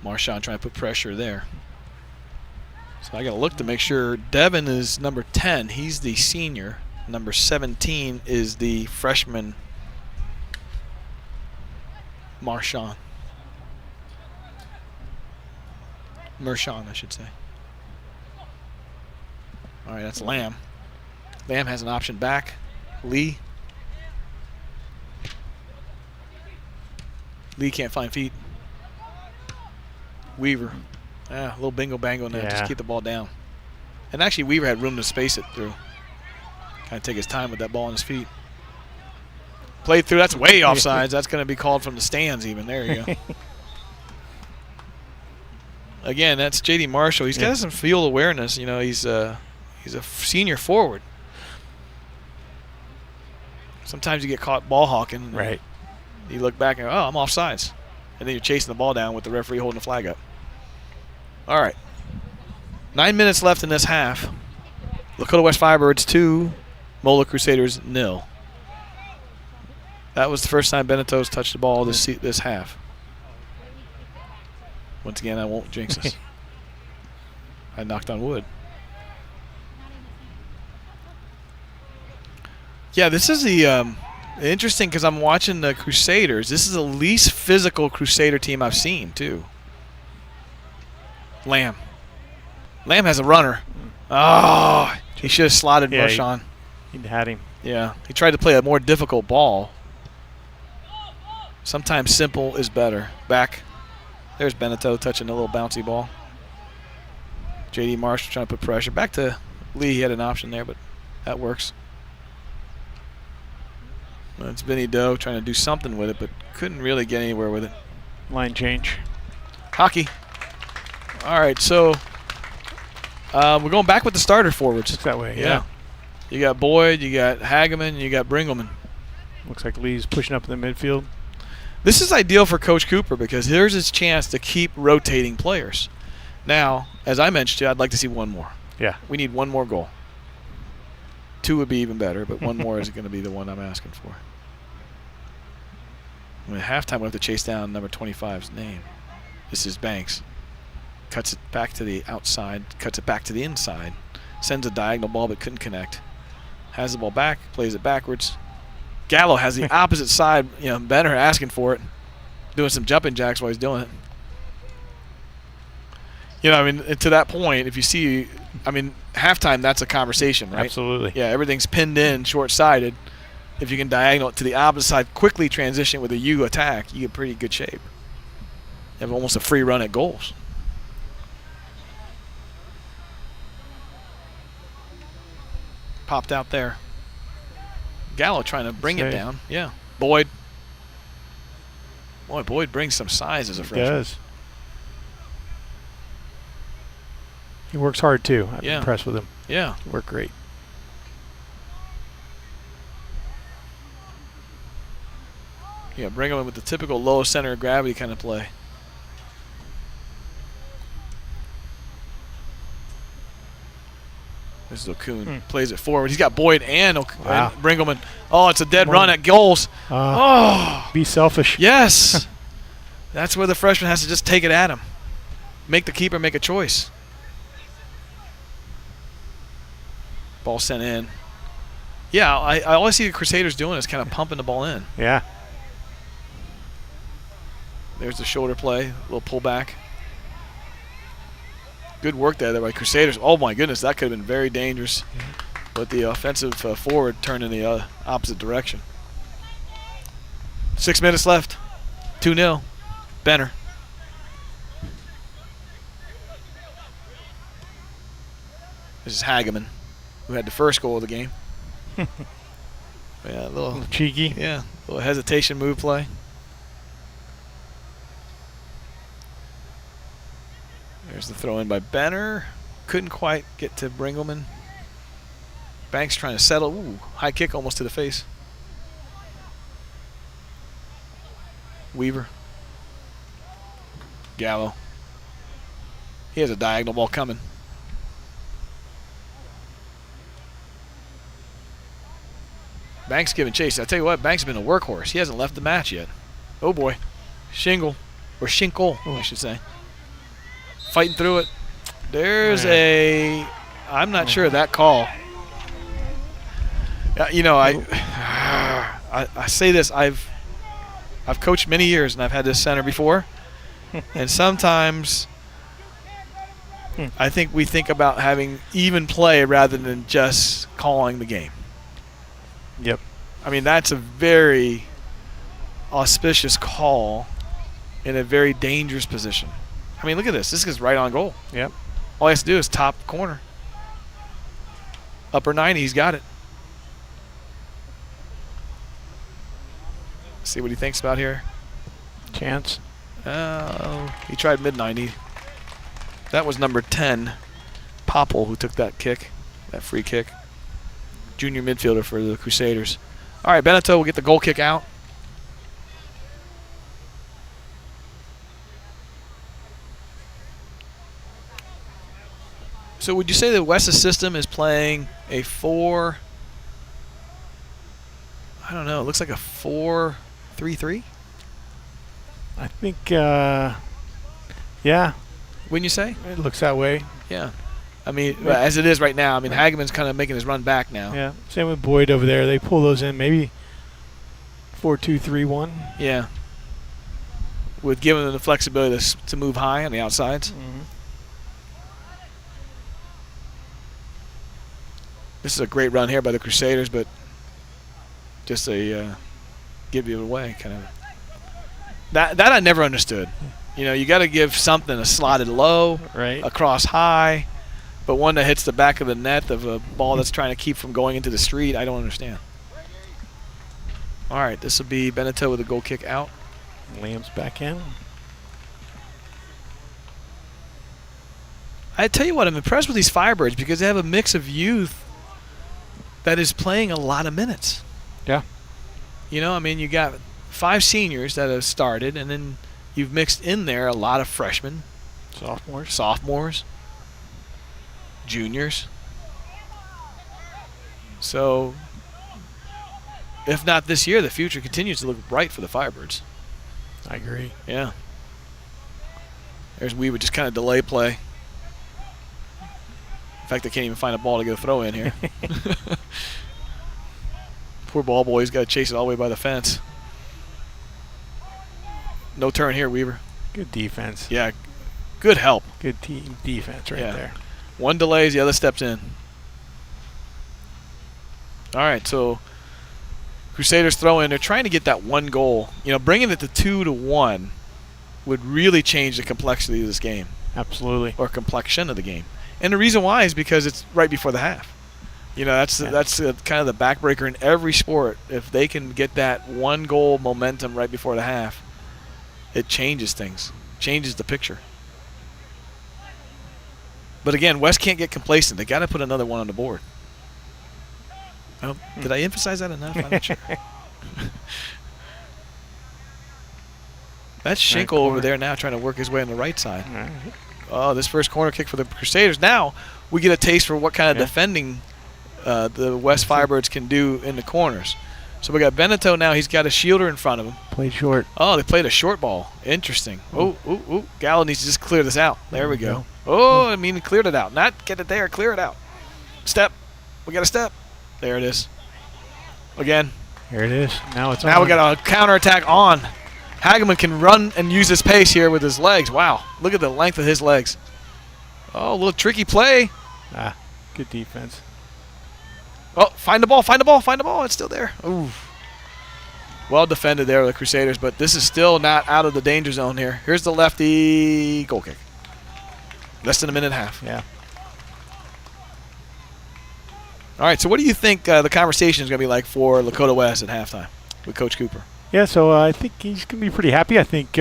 Speaker 1: Marchand trying to put pressure there. So I got to look to make sure Devin is number 10. He's the senior. Number 17 is the freshman Marchand. Mershon, I should say. All right, that's Lamb. Lamb has an option back. Lee. Lee can't find feet. Weaver. A little bingo-bango in there. Just keep the ball down. And actually, Weaver had room to space it through. Kind of take his time with that ball on his feet. Played through. That's way offsides. That's going to be called from the stands even. There you go. Again, that's J.D. Marshall. He's got some field awareness. He's a senior forward. Sometimes you get caught ball hawking.
Speaker 2: Right.
Speaker 1: You look back and go, I'm offsides. And then you're chasing the ball down with the referee holding the flag up. All right. 9 minutes left in this half. Lakota West Firebirds 2, Moeller Crusaders 0. That was the first time Benito's touched the ball this half. Once again, I won't jinx us. I knocked on wood. Yeah, this is the interesting because I'm watching the Crusaders. This is the least physical Crusader team I've seen, too. Lamb. Lamb has a runner. Oh, he should have slotted Marchand.
Speaker 2: He had him.
Speaker 1: Yeah, he tried to play a more difficult ball. Sometimes simple is better. Back. There's Benito touching a little bouncy ball. J.D. Marshall trying to put pressure. Back to Lee. He had an option there, but that works. It's Vinny Doe trying to do something with it, but couldn't really get anywhere with it.
Speaker 2: Line change.
Speaker 1: Hockey. All right, so we're going back with the starter forwards.
Speaker 2: Looks that way, yeah.
Speaker 1: You got Boyd, you got Hageman, you got Bringelman.
Speaker 2: Looks like Lee's pushing up in the midfield.
Speaker 1: This is ideal for Coach Cooper because here's his chance to keep rotating players. Now, as I mentioned to you, I'd like to see one more.
Speaker 2: Yeah.
Speaker 1: We need one more goal. 2 would be even better, but one more is going to be the one I'm asking for. At halftime, we have to chase down number 25's name. This is Banks. Cuts it back to the outside, cuts it back to the inside, sends a diagonal ball but couldn't connect. Has the ball back, plays it backwards. Gallo has the opposite side. Benner asking for it, doing some jumping jacks while he's doing it. To that point, if you see, halftime, that's a conversation, right?
Speaker 2: Absolutely.
Speaker 1: Yeah, everything's pinned in, short-sided. If you can diagonal it to the opposite side, quickly transition with a U attack, you get pretty good shape. You have almost a free run at goals. Popped out there. Gallo trying to bring it down. Yeah. Boyd. Boy, Boyd brings some size as a freshman.
Speaker 2: He does. He works hard, too. I'm impressed with him.
Speaker 1: Yeah.
Speaker 2: He worked great.
Speaker 1: Yeah, bring him in with the typical low center of gravity kind of play. This is Okun. Plays it forward. He's got Boyd and Bringelman. Oh, it's a dead run at goals.
Speaker 2: Be selfish.
Speaker 1: Yes. That's where the freshman has to just take it at him. Make the keeper make a choice. Ball sent in. Yeah, I always see the Crusaders doing is kind of pumping the ball in.
Speaker 2: Yeah.
Speaker 1: There's the shoulder play, a little pullback. Good work there by Crusaders. Oh, my goodness, that could have been very dangerous. But the offensive forward turned in the opposite direction. 6 minutes left. 2-0. Benner. This is Hageman, who had the first goal of the game. Yeah, a little
Speaker 2: cheeky.
Speaker 1: Yeah, a little hesitation move play. There's the throw in by Benner. Couldn't quite get to Bringelman. Banks trying to settle. Ooh, high kick almost to the face. Weaver. Gallo. He has a diagonal ball coming. Banks giving chase. I tell you what, Banks has been a workhorse. He hasn't left the match yet. Oh boy. Shingle. Or Shinkle, I should say. Fighting through it. There's I'm not sure of that call. I say this. I've coached many years and I've had this center before, and sometimes I think we think about having even play rather than just calling the game.
Speaker 2: Yep.
Speaker 1: That's a very auspicious call in a very dangerous position. Look at this. This is right on goal.
Speaker 2: Yep.
Speaker 1: All he has to do is top corner. Upper 90, he's got it. See what he thinks about here.
Speaker 2: Chance.
Speaker 1: He tried mid-90. That was number 10, Popple, who took that kick, that free kick. Junior midfielder for the Crusaders. All right, Beneteau will get the goal kick out. So would you say that West's system is playing a 4? I don't know. It looks like a 4-3-3.
Speaker 2: I think, yeah.
Speaker 1: Wouldn't you say?
Speaker 2: It looks that way.
Speaker 1: Yeah. As it is right now. Hageman's kind of making his run back now.
Speaker 2: Yeah. Same with Boyd over there. They pull those in. Maybe 4-2-3-1.
Speaker 1: Yeah. With giving them the flexibility to move high on the outsides.
Speaker 2: Mm-hmm.
Speaker 1: This is a great run here by the Crusaders, but just a give you away kind of. That I never understood. You got to give something a slotted low,
Speaker 2: right,
Speaker 1: across high, but one that hits the back of the net of a ball that's trying to keep from going into the street. I don't understand. All right, this will be Beneteau with a goal kick out.
Speaker 2: Liam's back in.
Speaker 1: I tell you what, I'm impressed with these Firebirds because they have a mix of youth that is playing a lot of minutes.
Speaker 2: Yeah.
Speaker 1: You got 5 seniors that have started, and then you've mixed in there a lot of freshmen. Sophomores. Juniors. So, if not this year, the future continues to look bright for the Firebirds.
Speaker 2: I agree.
Speaker 1: Yeah. We would just kind of delay play. In fact, they can't even find a ball to get a throw in here. Poor ball boy. He's got to chase it all the way by the fence. No turn here, Weaver.
Speaker 2: Good defense.
Speaker 1: Yeah, good help.
Speaker 2: Good team defense right there.
Speaker 1: One delays, the other steps in. All right, so Crusaders throw in. They're trying to get that one goal. You know, bringing it to 2-1 would really change the complexity of this game.
Speaker 2: Absolutely.
Speaker 1: Or complexion of the game. And the reason why is because it's right before the half. You know, that's kind of the backbreaker in every sport. If they can get that one goal momentum right before the half, it changes things, changes the picture. But again, West can't get complacent. They got to put another one on the board. Oh, did I emphasize that enough? I'm not sure. That's Schinkel over there now trying to work his way on the right side.
Speaker 2: Right.
Speaker 1: Oh, this first corner kick for the Crusaders. Now we get a taste for what kind of defending the West Firebirds can do in the corners. So we got Beneteau now. He's got a shielder in front of him.
Speaker 2: Played short.
Speaker 1: Oh, they played a short ball. Interesting. Oh. Gallo needs to just clear this out. There we go. Oh, I mean, he cleared it out. Not get it there. Clear it out. Step. We got a step. There it is. Again.
Speaker 2: Here it is. Now it's
Speaker 1: Now we got a counterattack on. Hageman can run and use his pace here with his legs. Wow. Look at the length of his legs. Oh, a little tricky play.
Speaker 2: Good defense.
Speaker 1: Oh, find the ball, find the ball, find the ball. It's still there. Ooh. Well defended there, the Crusaders, but this is still not out of the danger zone here. Here's the lefty goal kick. Less than a minute and a half.
Speaker 2: Yeah.
Speaker 1: All right, so what do you think the conversation is going to be like for Lakota West at halftime with Coach Cooper?
Speaker 2: Yeah, so I think he's going to be pretty happy. I think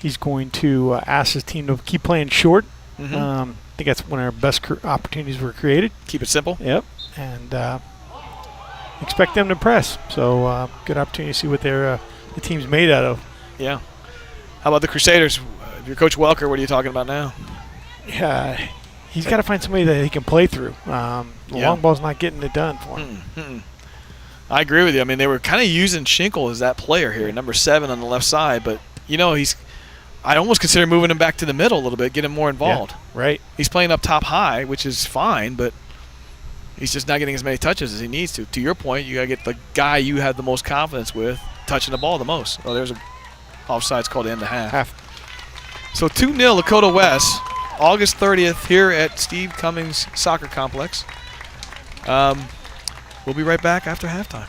Speaker 2: he's going to ask his team to keep playing short.
Speaker 1: Mm-hmm.
Speaker 2: I think that's when our best opportunities were created.
Speaker 1: Keep it simple.
Speaker 2: Yep. And expect them to press. So good opportunity to see what the team's made out of.
Speaker 1: Yeah. How about the Crusaders? Your Coach Welker, what are you talking about now?
Speaker 2: Yeah, he's got to find somebody that he can play through. The long ball's not getting it done for him.
Speaker 1: I agree with you. I mean, they were kind of using Schinkel as that player here, number 7 on the left side. But, you know, I almost consider moving him back to the middle a little bit, get him more involved.
Speaker 2: Yeah, right.
Speaker 1: He's playing up top high, which is fine, but he's just not getting as many touches as he needs to. To your point, you got to get the guy you have the most confidence with touching the ball the most. Oh, there's a offsides called end of half. So 2-0 Lakota West, August 30th here at Steve Cummings Soccer Complex. We'll be right back after halftime.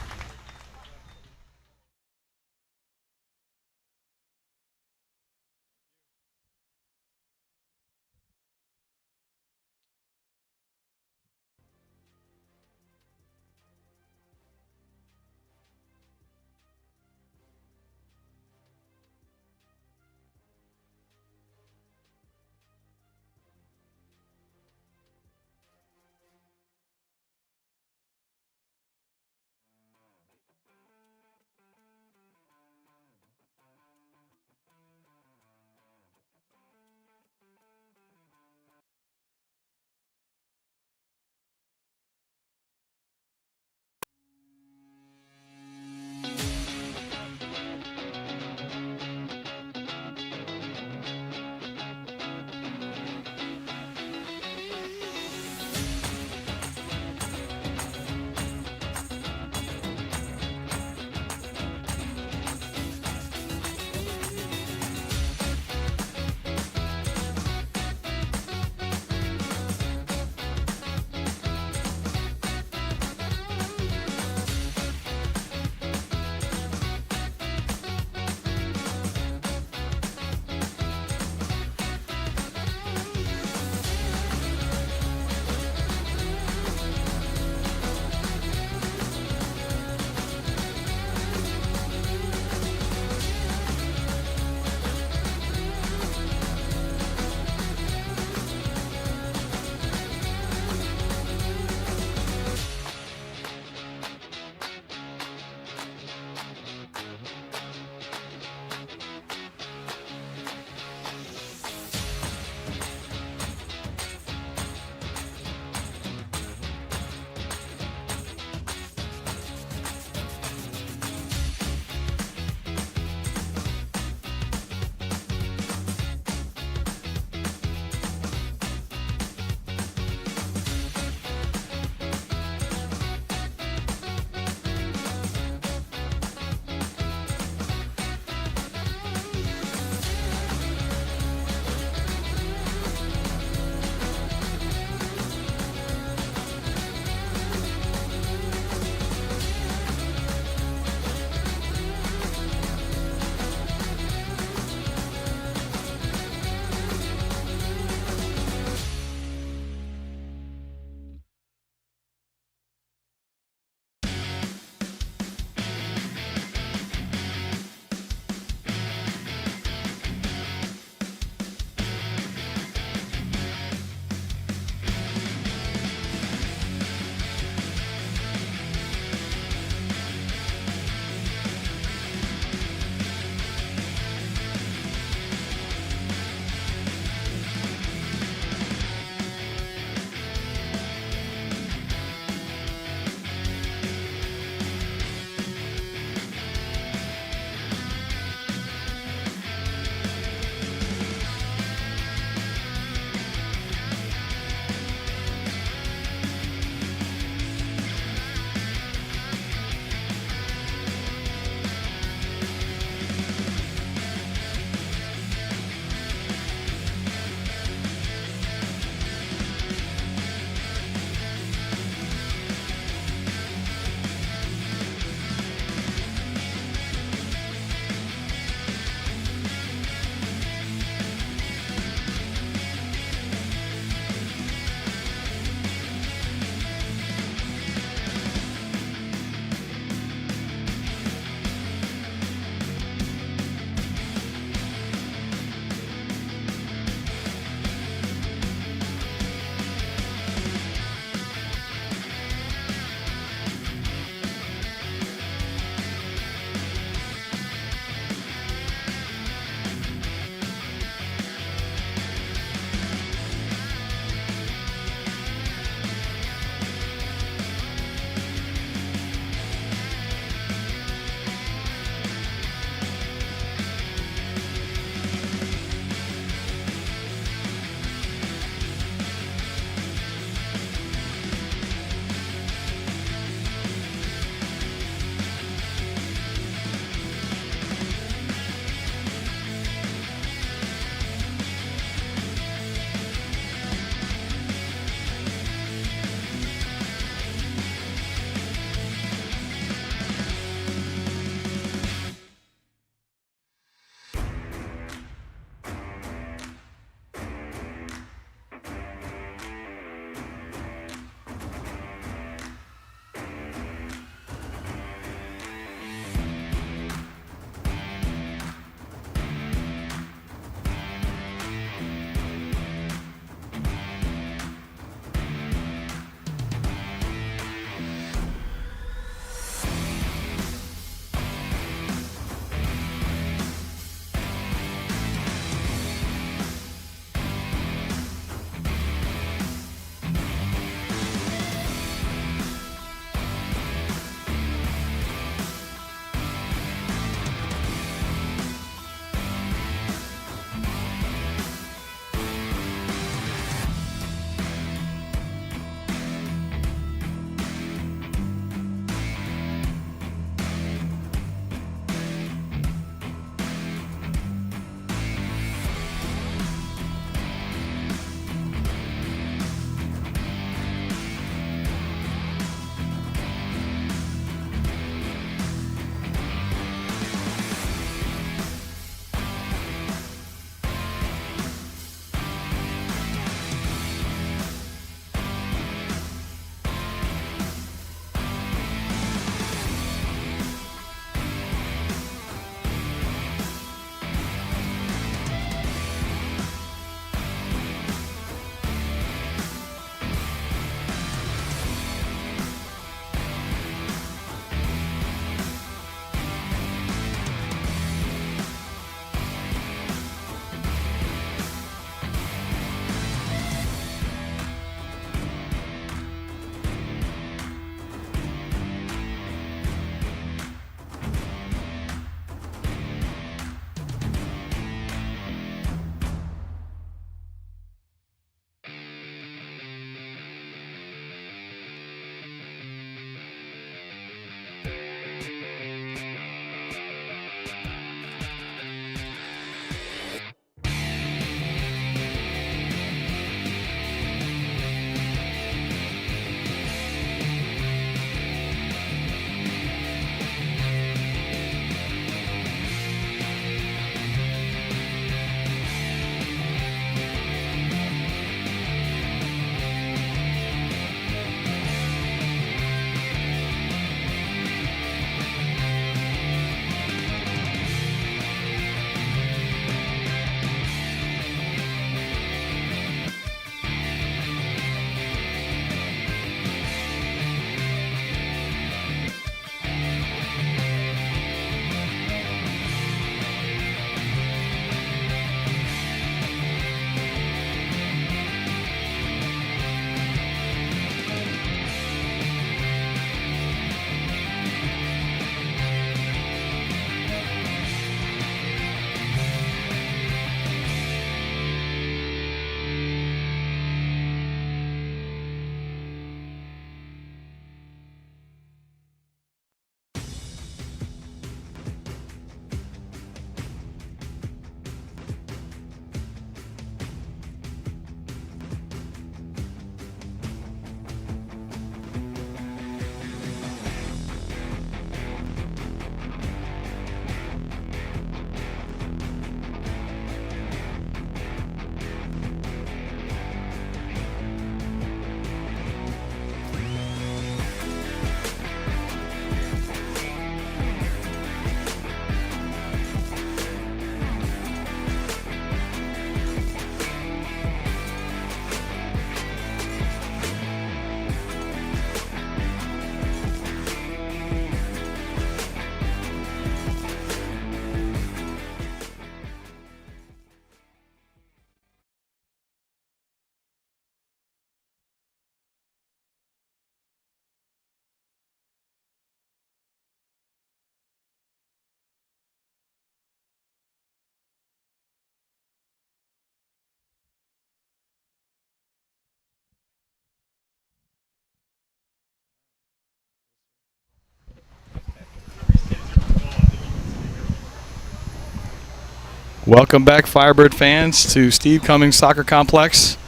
Speaker 1: Welcome back, Firebird fans, to Steve Cummings Soccer Complex.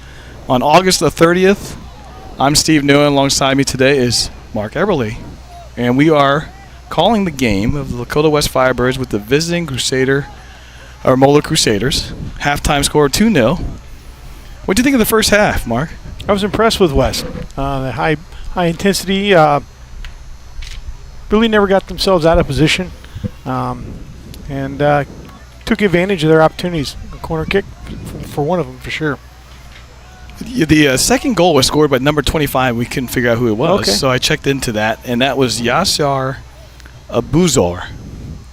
Speaker 1: On August the 30th, I'm Steve Newen. Alongside me today is Mark Eberle. And we are calling the game of the Lakota West Firebirds with the visiting Moeller Crusaders. Halftime score 2-0. What do you think of the first half, Mark?
Speaker 2: I was impressed with West. The high intensity, really never got themselves out of position, and took advantage of their opportunities. A corner kick for one of them, for sure.
Speaker 1: The second goal was scored by number 25. We couldn't figure out who it was,
Speaker 2: okay.
Speaker 1: So I checked into that, and that was Yasser Abuzar.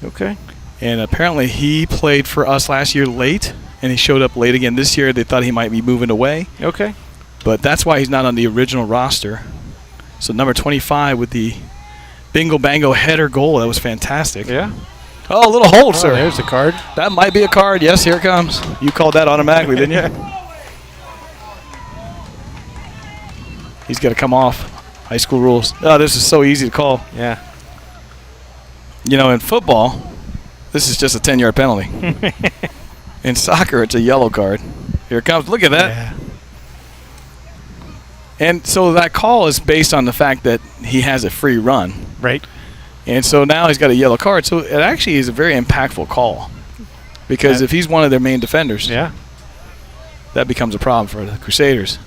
Speaker 2: Okay.
Speaker 1: And apparently he played for us last year late, and he showed up late again this year. They thought he might be moving away.
Speaker 2: Okay.
Speaker 1: But that's why he's not on the original roster. So number 25 with the bingo-bango header goal. That was fantastic.
Speaker 2: Yeah.
Speaker 1: Oh, a little hold, sir.
Speaker 2: There's the card.
Speaker 1: That might be a card. Yes, here it comes. You called that automatically, didn't you? He's got to come off. High school rules. Oh, this is so easy to call.
Speaker 2: Yeah.
Speaker 1: You know, in football, this is just a 10-yard penalty. In soccer, it's a yellow card. Here it comes. Look at that.
Speaker 2: Yeah.
Speaker 1: And so that call is based on the fact that he has a free run.
Speaker 2: Right.
Speaker 1: And so now he's got a yellow card. So it actually is a very impactful call. Because if he's one of their main defenders,
Speaker 2: yeah,
Speaker 1: that becomes a problem for the Crusaders.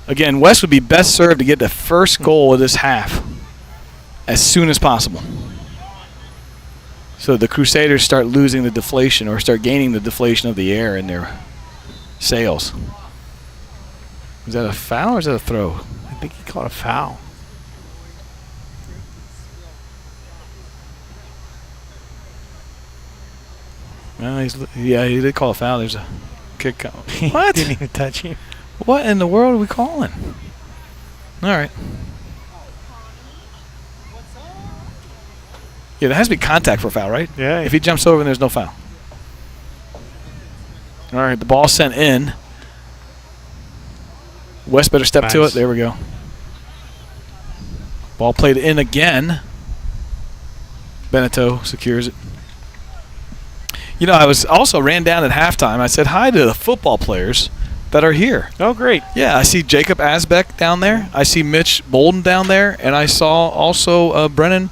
Speaker 1: Again, West would be best served to get the first goal of this half as soon as possible. So the Crusaders start losing the deflation or start gaining the deflation of the air in their sails. Is that a foul or is that a throw?
Speaker 2: I think he called a foul.
Speaker 1: Well, he did call a foul. There's a kick. What?
Speaker 2: Didn't even touch him.
Speaker 1: What in the world are we calling? All right. Yeah, there has to be contact for a foul, right?
Speaker 2: Yeah.
Speaker 1: If he jumps over, then there's no foul. All right, the ball sent in. West better step to it. There we go. Ball played in again. Beneteau secures it. You know, I was also ran down at halftime. I said hi to the football players that are here.
Speaker 2: Oh, great.
Speaker 1: Yeah, I see Jacob Asbeck down there. I see Mitch Bolden down there. And I saw also Brennan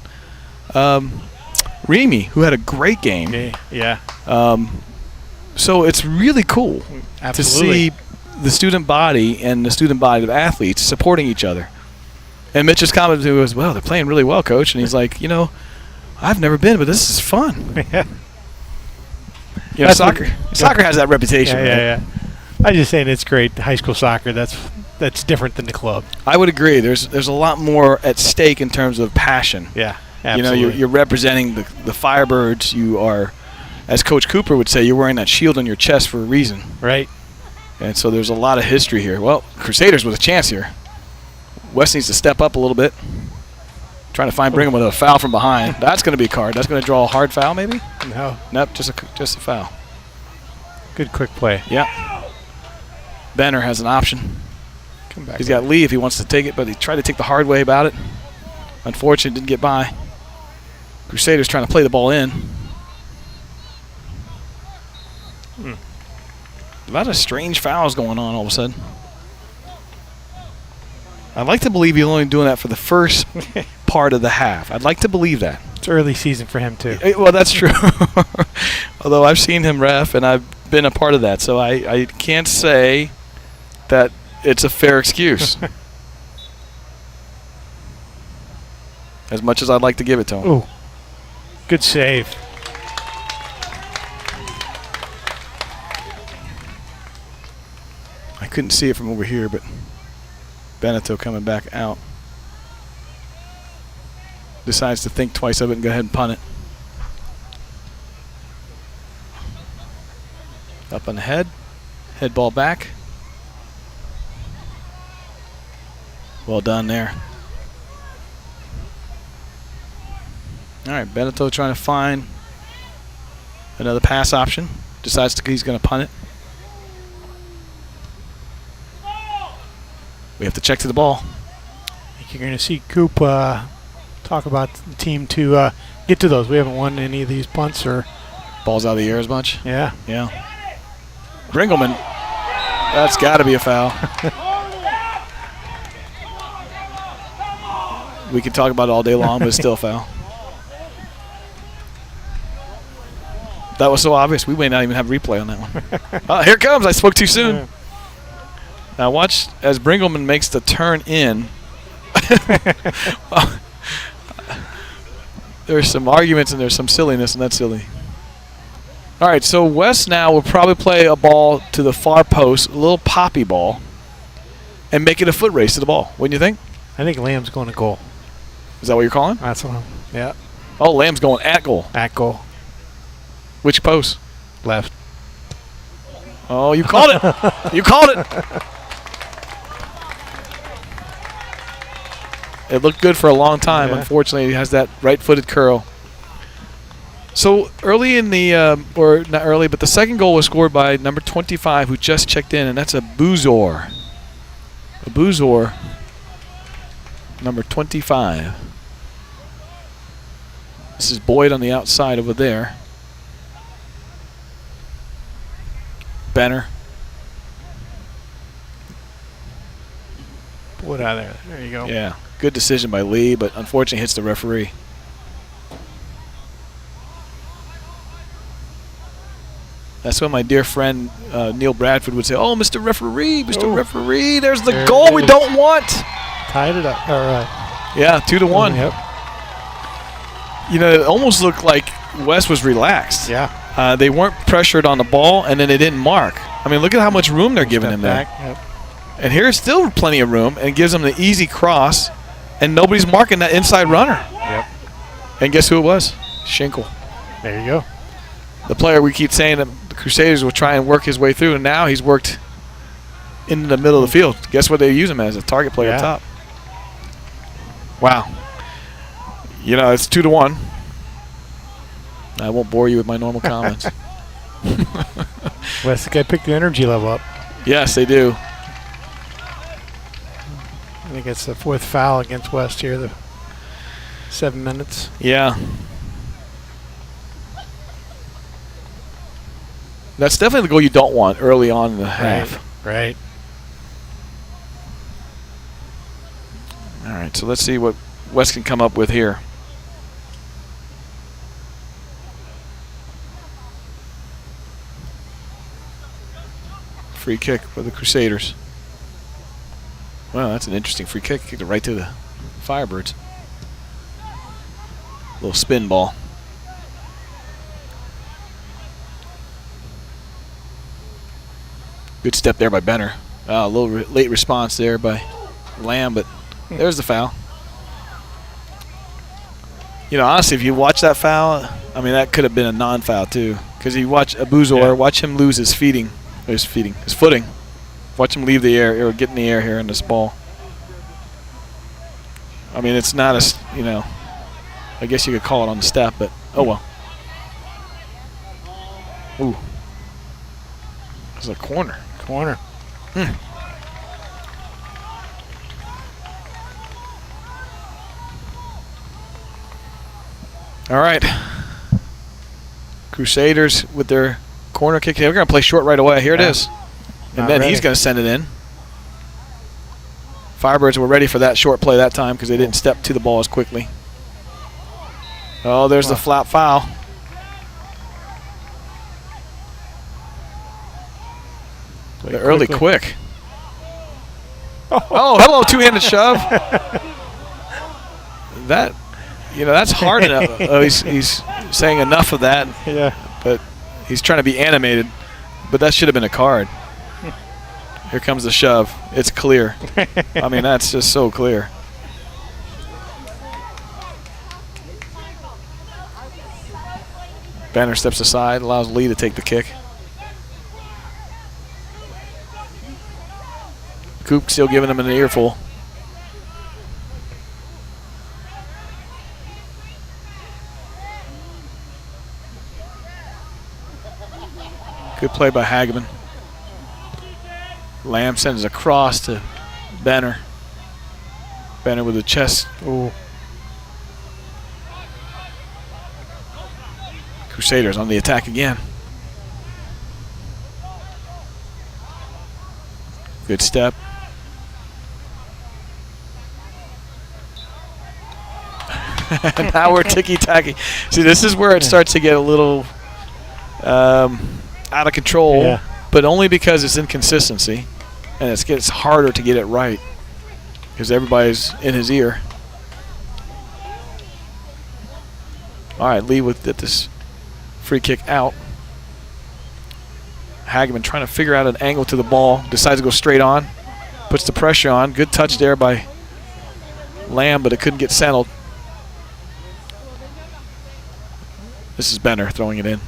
Speaker 1: Remy, who had a great game.
Speaker 2: Yeah.
Speaker 1: So it's really cool to see the student body and the student body of athletes supporting each other. And Mitch's comment to me was, well, they're playing really well, Coach. And he's like, you know, I've never been, but this is fun.
Speaker 2: Yeah.
Speaker 1: You know, soccer has that reputation.
Speaker 2: Yeah. I'm just saying it's great. High school soccer, that's different than the club. I
Speaker 1: would agree. There's a lot more at stake in terms of passion.
Speaker 2: Yeah, absolutely.
Speaker 1: You know, you're representing the Firebirds. You are, as Coach Cooper would say, you're wearing that shield on your chest for a reason.
Speaker 2: Right.
Speaker 1: And so there's a lot of history here. Well, Crusaders with a chance here. West needs to step up a little bit. Trying to find Brigham with a foul from behind. That's going to be a card. That's going to draw a hard foul, maybe?
Speaker 2: No.
Speaker 1: Nope, just a foul.
Speaker 2: Good quick play.
Speaker 1: Yeah. Benner has an option.
Speaker 2: Come back.
Speaker 1: He's got Lee if he wants to take it, but he tried to take the hard way about it. Unfortunately, didn't get by. Crusaders trying to play the ball in. A lot of strange fouls going on all of a sudden. I'd like to believe he's only doing that for the first part of the half. I'd like to believe that.
Speaker 2: It's early season for him, too.
Speaker 1: Well, that's true. Although I've seen him ref, and I've been a part of that, so I can't say that it's a fair excuse. As much as I'd like to give it to him.
Speaker 2: Ooh, good save.
Speaker 1: I couldn't see it from over here, but Beneteau coming back out. Decides to think twice of it and go ahead and punt it. Up on the head. Head ball back. Well done there. All right, Beneteau trying to find another pass option. Decides he's going to punt it. We have to check to the ball.
Speaker 2: I think you're going to see Coop talk about the team to get to those. We haven't won any of these punts or
Speaker 1: Ball's out of the air as much?
Speaker 2: Yeah.
Speaker 1: Yeah. Bringelman, that's got to be a foul. We can talk about it all day long, but it's still a foul. That was so obvious. We may not even have replay on that one. Here it comes. I spoke too soon.
Speaker 2: Yeah.
Speaker 1: Now watch as Bringelman makes the turn in. There's some arguments and there's some silliness, and that's silly. All right, so West now will probably play a ball to the far post, a little poppy ball, and make it a foot race to the ball. Wouldn't you think?
Speaker 2: I think Lamb's going to goal.
Speaker 1: Is that what you're calling?
Speaker 2: That's what I'm. Yeah.
Speaker 1: Oh, Lamb's going at goal.
Speaker 2: At goal.
Speaker 1: Which post?
Speaker 2: Left.
Speaker 1: Oh, you called it. You called it. It looked good for a long time.
Speaker 2: Yeah.
Speaker 1: Unfortunately, he has that right-footed curl. So early in the, or not early, but the second goal was scored by number 25, who just checked in, and that's a Buzor. A Buzor, number 25. This is Boyd on the outside over there. Benner.
Speaker 2: Boyd out of there. There you go.
Speaker 1: Yeah, good decision by Lee, but unfortunately hits the referee. That's when my dear friend Neil Bradford would say, "Oh, Mr. Referee, Mr. Referee, there's the goal we don't want."
Speaker 2: Tied it up. All right.
Speaker 1: Yeah, 2-1.
Speaker 2: Yep.
Speaker 1: You know, it almost looked like West was relaxed.
Speaker 2: Yeah.
Speaker 1: They weren't pressured on the ball, and then they didn't mark. I mean, look at how much room they're giving him there.
Speaker 2: Yep.
Speaker 1: And here's still plenty of room, and gives them the easy cross, and nobody's marking that inside runner.
Speaker 2: Yep.
Speaker 1: And guess who it was? Schinkel.
Speaker 2: There you go.
Speaker 1: The player we keep saying that the Crusaders will try and work his way through, and now he's worked into the middle of the field. Guess what they use him as? A target player up top. Wow. You know, it's 2-1. I won't bore you with my normal comments.
Speaker 2: West got to pick the energy level up.
Speaker 1: Yes, they do.
Speaker 2: I think it's the fourth foul against West here, the 7 minutes.
Speaker 1: Yeah. That's definitely the goal you don't want early on in the half.
Speaker 2: Right.
Speaker 1: All right, so let's see what West can come up with here. Free kick for the Crusaders. Wow, that's an interesting free kick. Kicked it right to the Firebirds. Little spin ball. Good step there by Benner. A little late response there by Lamb, but there's the foul. You know, honestly, if you watch that foul, I mean, that could have been a non-foul too. Because you watch Abuzor, watch him lose his footing. Watch him leave the air, or get in the air here in this ball. I mean, it's not a, you know, I guess you could call it on the step, but oh well. Ooh. It's a corner.
Speaker 2: Corner.
Speaker 1: All right. Crusaders with their corner kick. We're going to play short right away. Here it is. And then he's going to send it in. Firebirds were ready for that short play that time because they didn't step to the ball as quickly. Oh, there's the flat foul. The early quick. Oh, hello, two-handed shove. That, you know, that's hard enough. Oh, he's saying enough of that.
Speaker 2: Yeah.
Speaker 1: But he's trying to be animated. But that should have been a card. Here comes the shove. It's clear. I mean, that's just so clear. Banner steps aside, allows Lee to take the kick. Coop still giving him an earful. Good play by Hageman. Lamb sends across to Benner. Benner with the chest.
Speaker 2: Ooh.
Speaker 1: Crusaders on the attack again. Good step. Now we're ticky-tacky. See, this is where it starts to get a little out of control, but only because it's inconsistency, and it gets harder to get it right because everybody's in his ear. All right, Lee with this free kick out. Hageman trying to figure out an angle to the ball, decides to go straight on, puts the pressure on. Good touch there by Lamb, but it couldn't get settled. This is Benner throwing it in.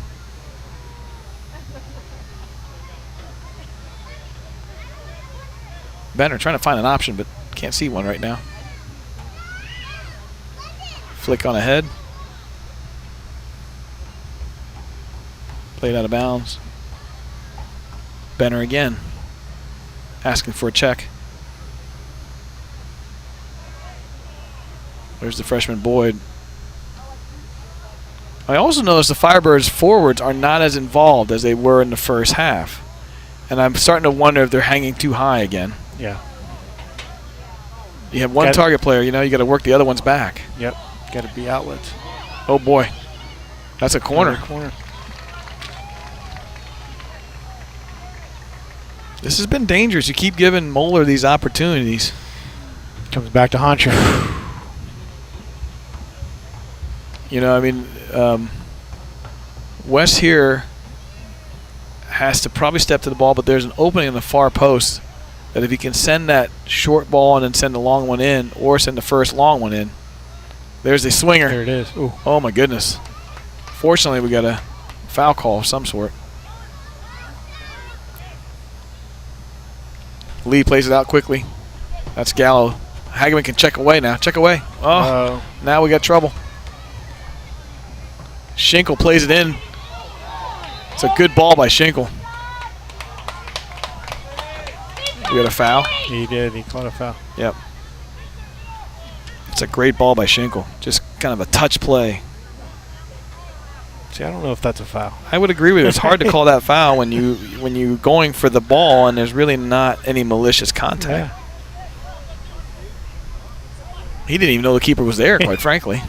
Speaker 1: Benner trying to find an option, but can't see one right now. Flick on ahead. Played out of bounds. Benner again, asking for a check. There's the freshman Boyd. I also noticed the Firebirds forwards are not as involved as they were in the first half. And I'm starting to wonder if they're hanging too high again.
Speaker 2: Yeah.
Speaker 1: You have one target player, you got to work the other one's back.
Speaker 2: Yep. Got to be outlets.
Speaker 1: Oh, boy. That's a corner. This has been dangerous. You keep giving Moeller these opportunities.
Speaker 2: Comes back to Honcho.
Speaker 1: Wes here has to probably step to the ball, but there's an opening in the far post that if he can send that short ball and then send the long one in, or send the first long one in. There's a swinger.
Speaker 2: There it is. Ooh.
Speaker 1: Oh, my goodness. Fortunately, we got a foul call of some sort. Lee plays it out quickly. That's Gallo. Hageman can check away now. Check away. Oh, now we got trouble. Schinkel plays it in. It's a good ball by Schinkel. We got a foul.
Speaker 2: He did. He caught a foul.
Speaker 1: Yep. It's a great ball by Schinkel. Just kind of a touch play.
Speaker 2: See, I don't know if that's a foul.
Speaker 1: I would agree with you. It's hard to call that foul when you're going for the ball and there's really not any malicious contact.
Speaker 2: Yeah.
Speaker 1: He didn't even know the keeper was there, quite frankly.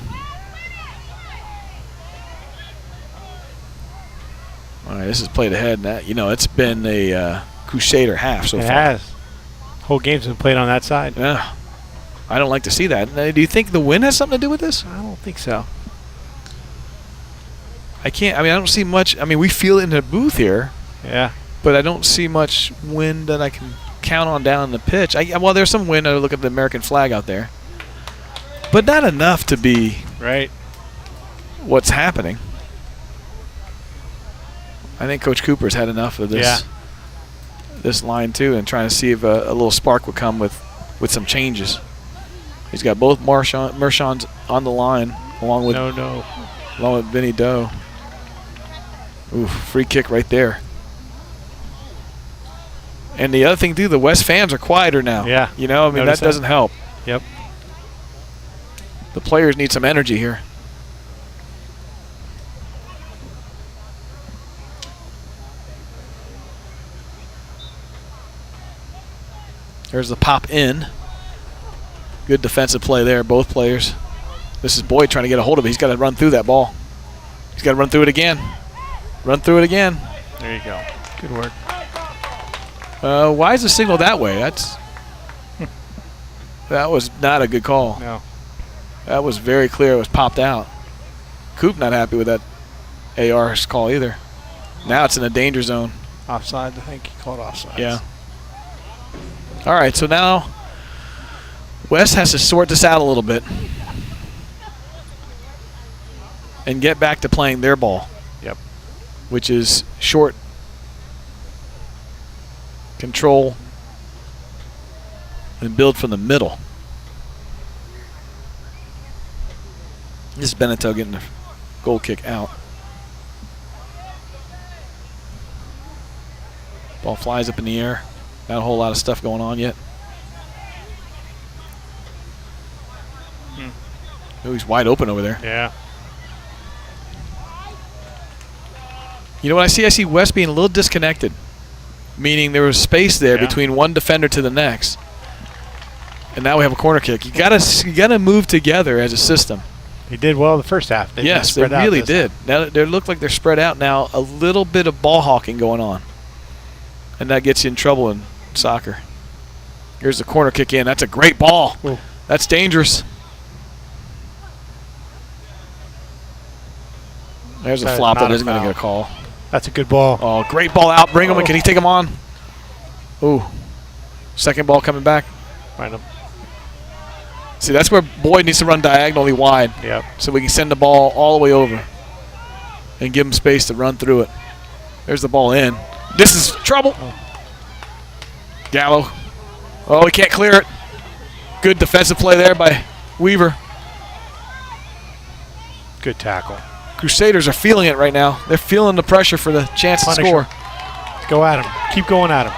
Speaker 1: All right, this is played ahead. That it's been a Crusader half so far.
Speaker 2: It has. Whole game's been played on that side.
Speaker 1: Yeah. I don't like to see that. Do you think the wind has something to do with this?
Speaker 2: I don't think so.
Speaker 1: I don't see much. We feel it in the booth here.
Speaker 2: Yeah.
Speaker 1: But I don't see much wind that I can count on down the pitch. Well, there's some wind. I look at the American flag out there. But not enough to be
Speaker 2: right.
Speaker 1: What's happening. I think Coach Cooper's had enough of this this line too, and trying to see if a little spark would come with some changes. He's got both Mershons on the line along with Vinny Doe. Ooh, free kick right there. And the other thing too, the West fans are quieter now.
Speaker 2: Yeah.
Speaker 1: That doesn't help.
Speaker 2: Yep.
Speaker 1: The players need some energy here. There's the pop in. Good defensive play there, both players. This is Boyd trying to get a hold of it. He's got to run through that ball. He's got to run through it again. Run through it again.
Speaker 2: There you go. Good work.
Speaker 1: Why is the signal that way? That was not a good call.
Speaker 2: No.
Speaker 1: That was very clear. It was popped out. Coop not happy with that AR's call either. Now it's in a danger zone.
Speaker 2: Offside, I think he called offside.
Speaker 1: Yeah. All right, so now West has to sort this out a little bit and get back to playing their ball.
Speaker 2: Yep.
Speaker 1: Which is short, control, and build from the middle. This is Beneteau getting the goal kick out. Ball flies up in the air. Not a whole lot of stuff going on yet. Oh, he's wide open over there.
Speaker 2: Yeah.
Speaker 1: You know what I see? I see West being a little disconnected, meaning there was space there between one defender to the next. And now we have a corner kick. You gotta move together as a system.
Speaker 2: They did well the first half.
Speaker 1: Yes, they really did. Now they look like they're spread out now. A little bit of ball hawking going on, and that gets you in trouble in soccer. Here's the corner kick in. That's a great ball.
Speaker 2: Ooh.
Speaker 1: That's dangerous. There's a flop that isn't going to get a call.
Speaker 2: That's a good ball.
Speaker 1: Oh, great ball out. Bring him in. Can he take him on? Ooh. Second ball coming back.
Speaker 2: Find him.
Speaker 1: See, that's where Boyd needs to run diagonally wide.
Speaker 2: Yep.
Speaker 1: So we can send the ball all the way over and give him space to run through it. There's the ball in. This is trouble. Gallo. Oh, he can't clear it. Good defensive play there by Weaver.
Speaker 2: Good tackle.
Speaker 1: Crusaders are feeling it right now. They're feeling the pressure for the chance to score.
Speaker 2: Go at him. Keep going at him.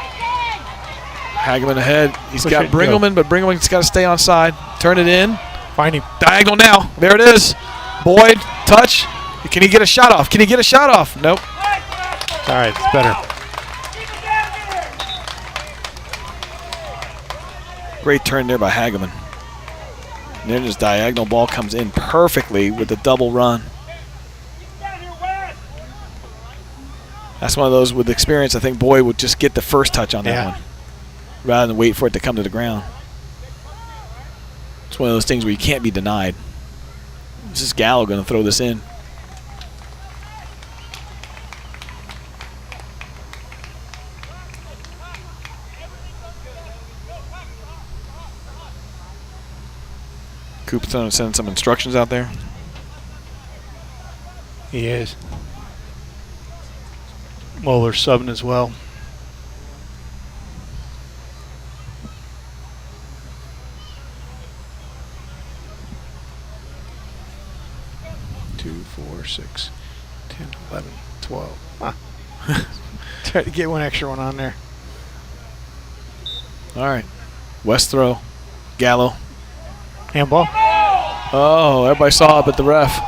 Speaker 1: Hageman ahead. He's got Bringelman, but Bringelman's got to stay on side. Turn it in.
Speaker 2: Find him.
Speaker 1: Diagonal now. There it is. Boyd, touch. Can he get a shot off? Can he get a shot off? Nope.
Speaker 2: All right, it's better.
Speaker 1: Great turn there by Hageman. And then his diagonal ball comes in perfectly with the double run. That's one of those with experience. I think Boyd would just get the first touch on that one rather than wait for it to come to the ground. It's one of those things where you can't be denied. This is Gallo going to throw this in. Coop's going to send some instructions out there.
Speaker 2: He is. Moeller subbing as well. Two, 4, 6, 10, 11, 12. Try to get one extra one on there.
Speaker 1: All right. West throw. Gallo.
Speaker 2: Handball.
Speaker 1: Oh, everybody saw it but the ref.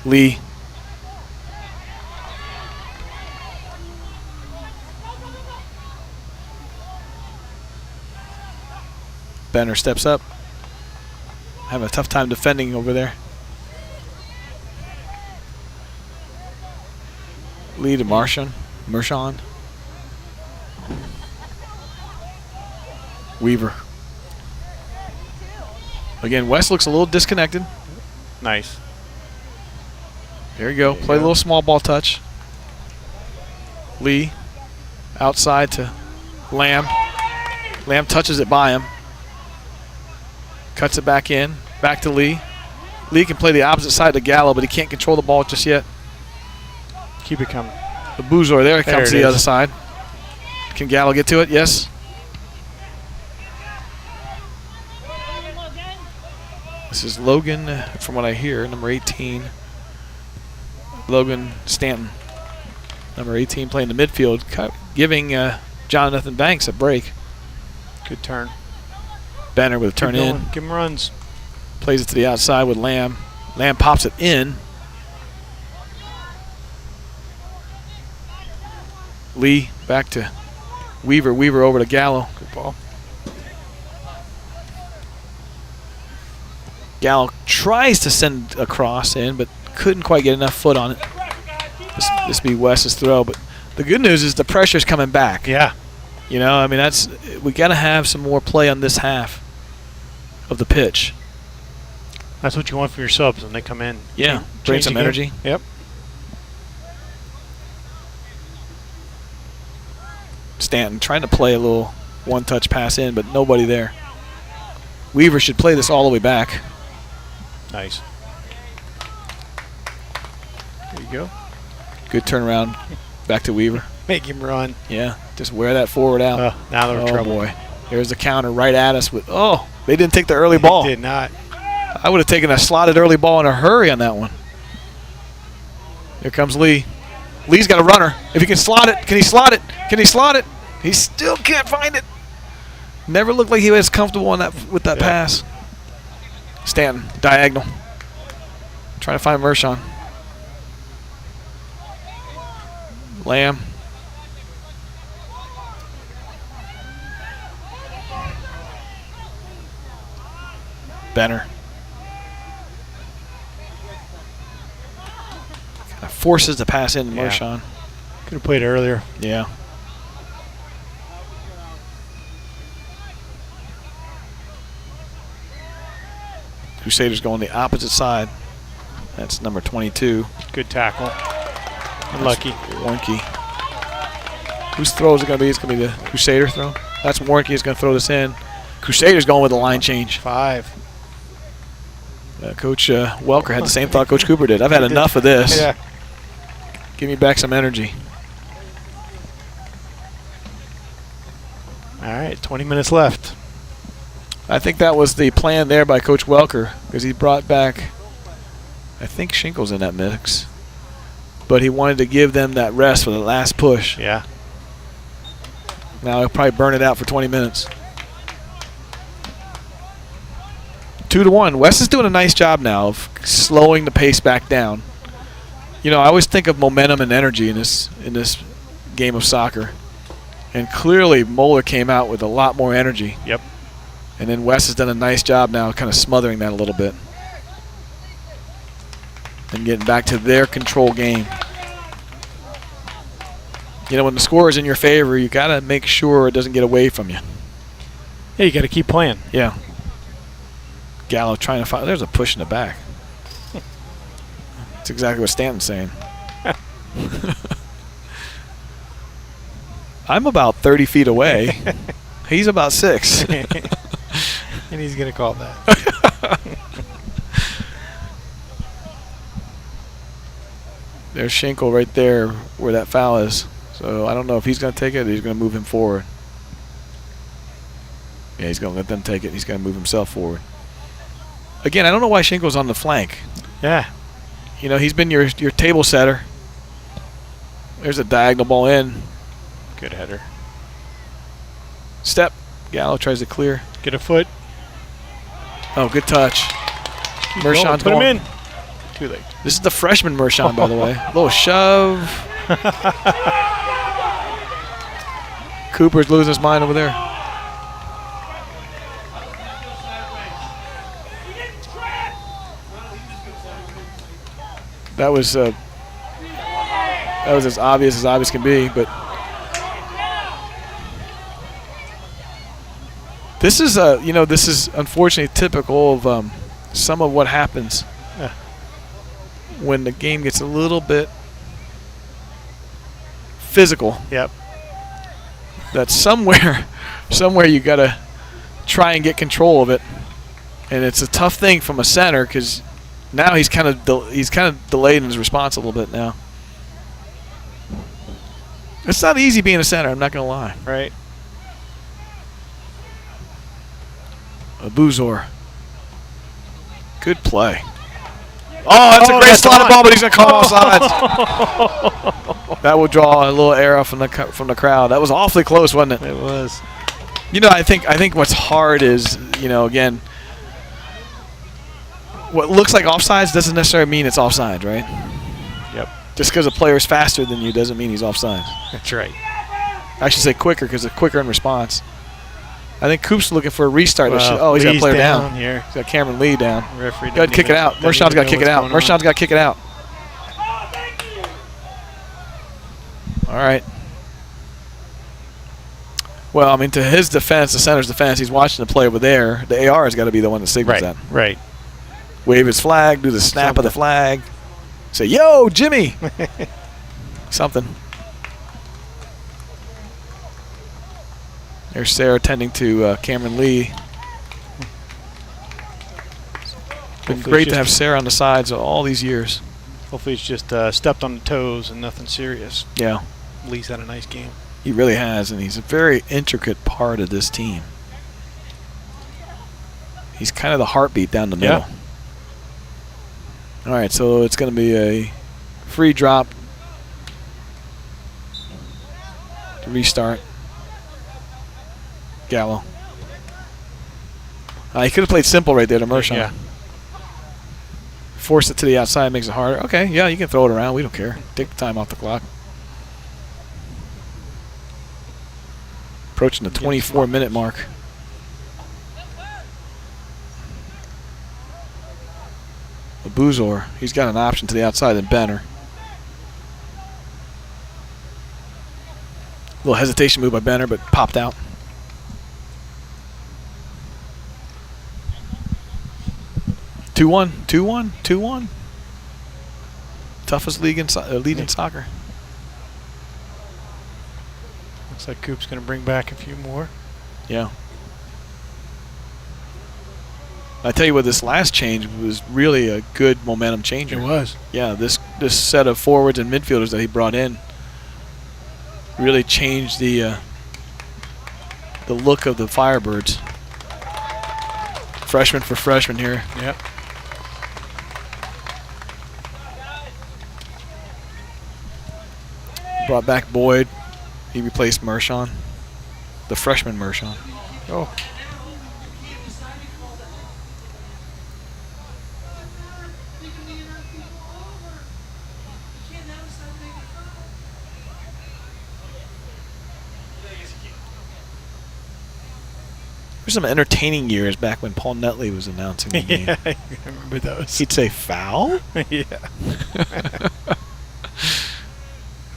Speaker 1: Lee. Benner steps up. Having a tough time defending over there. Lee to Mershon. Weaver. Again, West looks a little disconnected.
Speaker 2: Nice.
Speaker 1: There you go. Play a little small ball touch. Lee outside to Lamb. Lamb touches it by him. Cuts it back in. Back to Lee. Lee can play the opposite side to Gallo, but he can't control the ball just yet.
Speaker 2: Keep it coming.
Speaker 1: The Boozor there comes to the other side. Can Gallo get to it? Yes. This is Logan, from what I hear, number 18. Logan Stanton, number 18, playing the midfield, giving Jonathan Banks a break.
Speaker 2: Good turn.
Speaker 1: Banner with a turn in.
Speaker 2: Give him runs.
Speaker 1: Plays it to the outside with Lamb. Lamb pops it in. Lee back to Weaver. Weaver over to Gallo.
Speaker 2: Good ball.
Speaker 1: Gallo tries to send a cross in, but couldn't quite get enough foot on it. This be West's throw, but the good news is the pressure's coming back.
Speaker 2: Yeah.
Speaker 1: You know, I mean, we got to have some more play on this half of the pitch.
Speaker 2: That's what you want from your subs when they come in.
Speaker 1: Yeah, bring some energy.
Speaker 2: Yep.
Speaker 1: Stanton trying to play a little one-touch pass in, but nobody there. Weaver should play this all the way back.
Speaker 2: Nice. There you go.
Speaker 1: Good turnaround back to Weaver.
Speaker 2: Make him run.
Speaker 1: Yeah, just wear that forward out.
Speaker 2: Now they're in trouble.
Speaker 1: Oh, boy. There's the counter right at us. They didn't take the early ball.
Speaker 2: They did not.
Speaker 1: I would have taken a slotted early ball in a hurry on that one. Here comes Lee. Lee's got a runner. If he can slot it, can he slot it? Can he slot it? He still can't find it. Never looked like he was comfortable on that with that pass. Stanton, diagonal. Trying to find Mershon. Lamb. Benner. Forces the pass in Mershon.
Speaker 2: Could have played earlier.
Speaker 1: Yeah. Crusaders going the opposite side. That's number 22.
Speaker 2: Good tackle. Unlucky.
Speaker 1: Warnke. Whose throw is it going to be? It's going to be the Crusader throw. That's Warnke is going to throw this in. Crusaders going with the line change.
Speaker 2: 5.
Speaker 1: Coach Welker had the same thought Coach Cooper did. I've had enough of this.
Speaker 2: Yeah.
Speaker 1: Give me back some energy.
Speaker 2: All right, 20 minutes left.
Speaker 1: I think that was the plan there by Coach Welker because he brought back, I think Shinkle's in that mix. But he wanted to give them that rest for the last push.
Speaker 2: Yeah.
Speaker 1: Now he'll probably burn it out for 20 minutes. 2-1. Wes is doing a nice job now of slowing the pace back down. You know, I always think of momentum and energy in this game of soccer. And clearly Moeller came out with a lot more energy.
Speaker 2: Yep.
Speaker 1: And then Wes has done a nice job now kind of smothering that a little bit. And getting back to their control game. You know, when the score is in your favor, you got to make sure it doesn't get away from you.
Speaker 2: Yeah, you got to keep playing.
Speaker 1: Yeah. Gallo trying to find. There's a push in the back. That's exactly what Stanton's saying. I'm about 30 feet away. He's about 6.
Speaker 2: And he's going to call that.
Speaker 1: There's Schenkel right there where that foul is. So I don't know if he's going to take it or he's going to move him forward. Yeah, he's going to let them take it. He's going to move himself forward. Again, I don't know why Schenkel's on the flank.
Speaker 2: Yeah.
Speaker 1: You know, he's been your table setter. There's a diagonal ball in.
Speaker 2: Good header.
Speaker 1: Step. Gallo tries to clear.
Speaker 2: Get a foot.
Speaker 1: Oh, good touch. Mershon's
Speaker 2: Put him
Speaker 1: going.
Speaker 2: in. Too late.
Speaker 1: This is the freshman Mershon, by the way. A little shove. Cooper's losing his mind over there. That was as obvious can be, but this is this is unfortunately typical of some of what happens when the game gets a little bit physical.
Speaker 2: Yep.
Speaker 1: That somewhere you got to try and get control of it, and it's a tough thing from a center because now he's kind of delayed in his response a little bit now. It's not easy being a center, I'm not going to lie.
Speaker 2: Right.
Speaker 1: Abuzor. Good play. Oh, that's a great slotted ball, but he's going to call offsides. That will draw a little arrow from the crowd. That was awfully close, wasn't it?
Speaker 2: It was.
Speaker 1: You know, I think what's hard is, again, what looks like offsides doesn't necessarily mean it's offside, right?
Speaker 2: Yep.
Speaker 1: Just because a player is faster than you doesn't mean he's offside.
Speaker 2: That's right.
Speaker 1: I should say quicker because it's quicker in response. I think Coop's looking for a restart.
Speaker 2: Well,
Speaker 1: he's got a player down.
Speaker 2: Here.
Speaker 1: He's got Cameron Lee down.
Speaker 2: Referee
Speaker 1: Go ahead, kick it out. Mershon's got to kick it out. Mershon's got to kick it out. All right. Well, I mean, to his defense, the center's defense, he's watching the play over there. The AR has got to be the one that signals that.
Speaker 2: Right.
Speaker 1: Wave his flag, do the snap of the flag. Say, yo, Jimmy. Something. There's Sarah tending to Cameron Lee. Been great to have Sarah on the sides all these years.
Speaker 2: Hopefully it's just stepped on the toes and nothing serious.
Speaker 1: Yeah.
Speaker 2: Lee's had a nice game.
Speaker 1: He really has, and he's a very intricate part of this team. He's kind of the heartbeat down the middle.
Speaker 2: Yeah.
Speaker 1: All right, so it's going to be a free drop to restart. Gallo. He could have played simple right there to Mershon.
Speaker 2: Yeah.
Speaker 1: Force it to the outside, makes it harder. Okay, yeah, you can throw it around. We don't care. Take the time off the clock. Approaching the 24-minute mark. Buzor, he's got an option to the outside and Benner. Little hesitation move by Benner, but popped out. Two-one. Toughest league in soccer.
Speaker 2: Looks like Coop's going to bring back a few more.
Speaker 1: Yeah. I tell you what, this last change was really a good momentum changer.
Speaker 2: It was.
Speaker 1: Yeah, this set of forwards and midfielders that he brought in really changed the look of the Firebirds. Freshman for freshman here.
Speaker 2: Yep.
Speaker 1: Brought back Boyd. He replaced Mershon, the freshman Mershon.
Speaker 2: Oh.
Speaker 1: There's some entertaining years back when Paul Netley was announcing the game.
Speaker 2: Yeah, I remember those.
Speaker 1: He'd say foul?
Speaker 2: Yeah.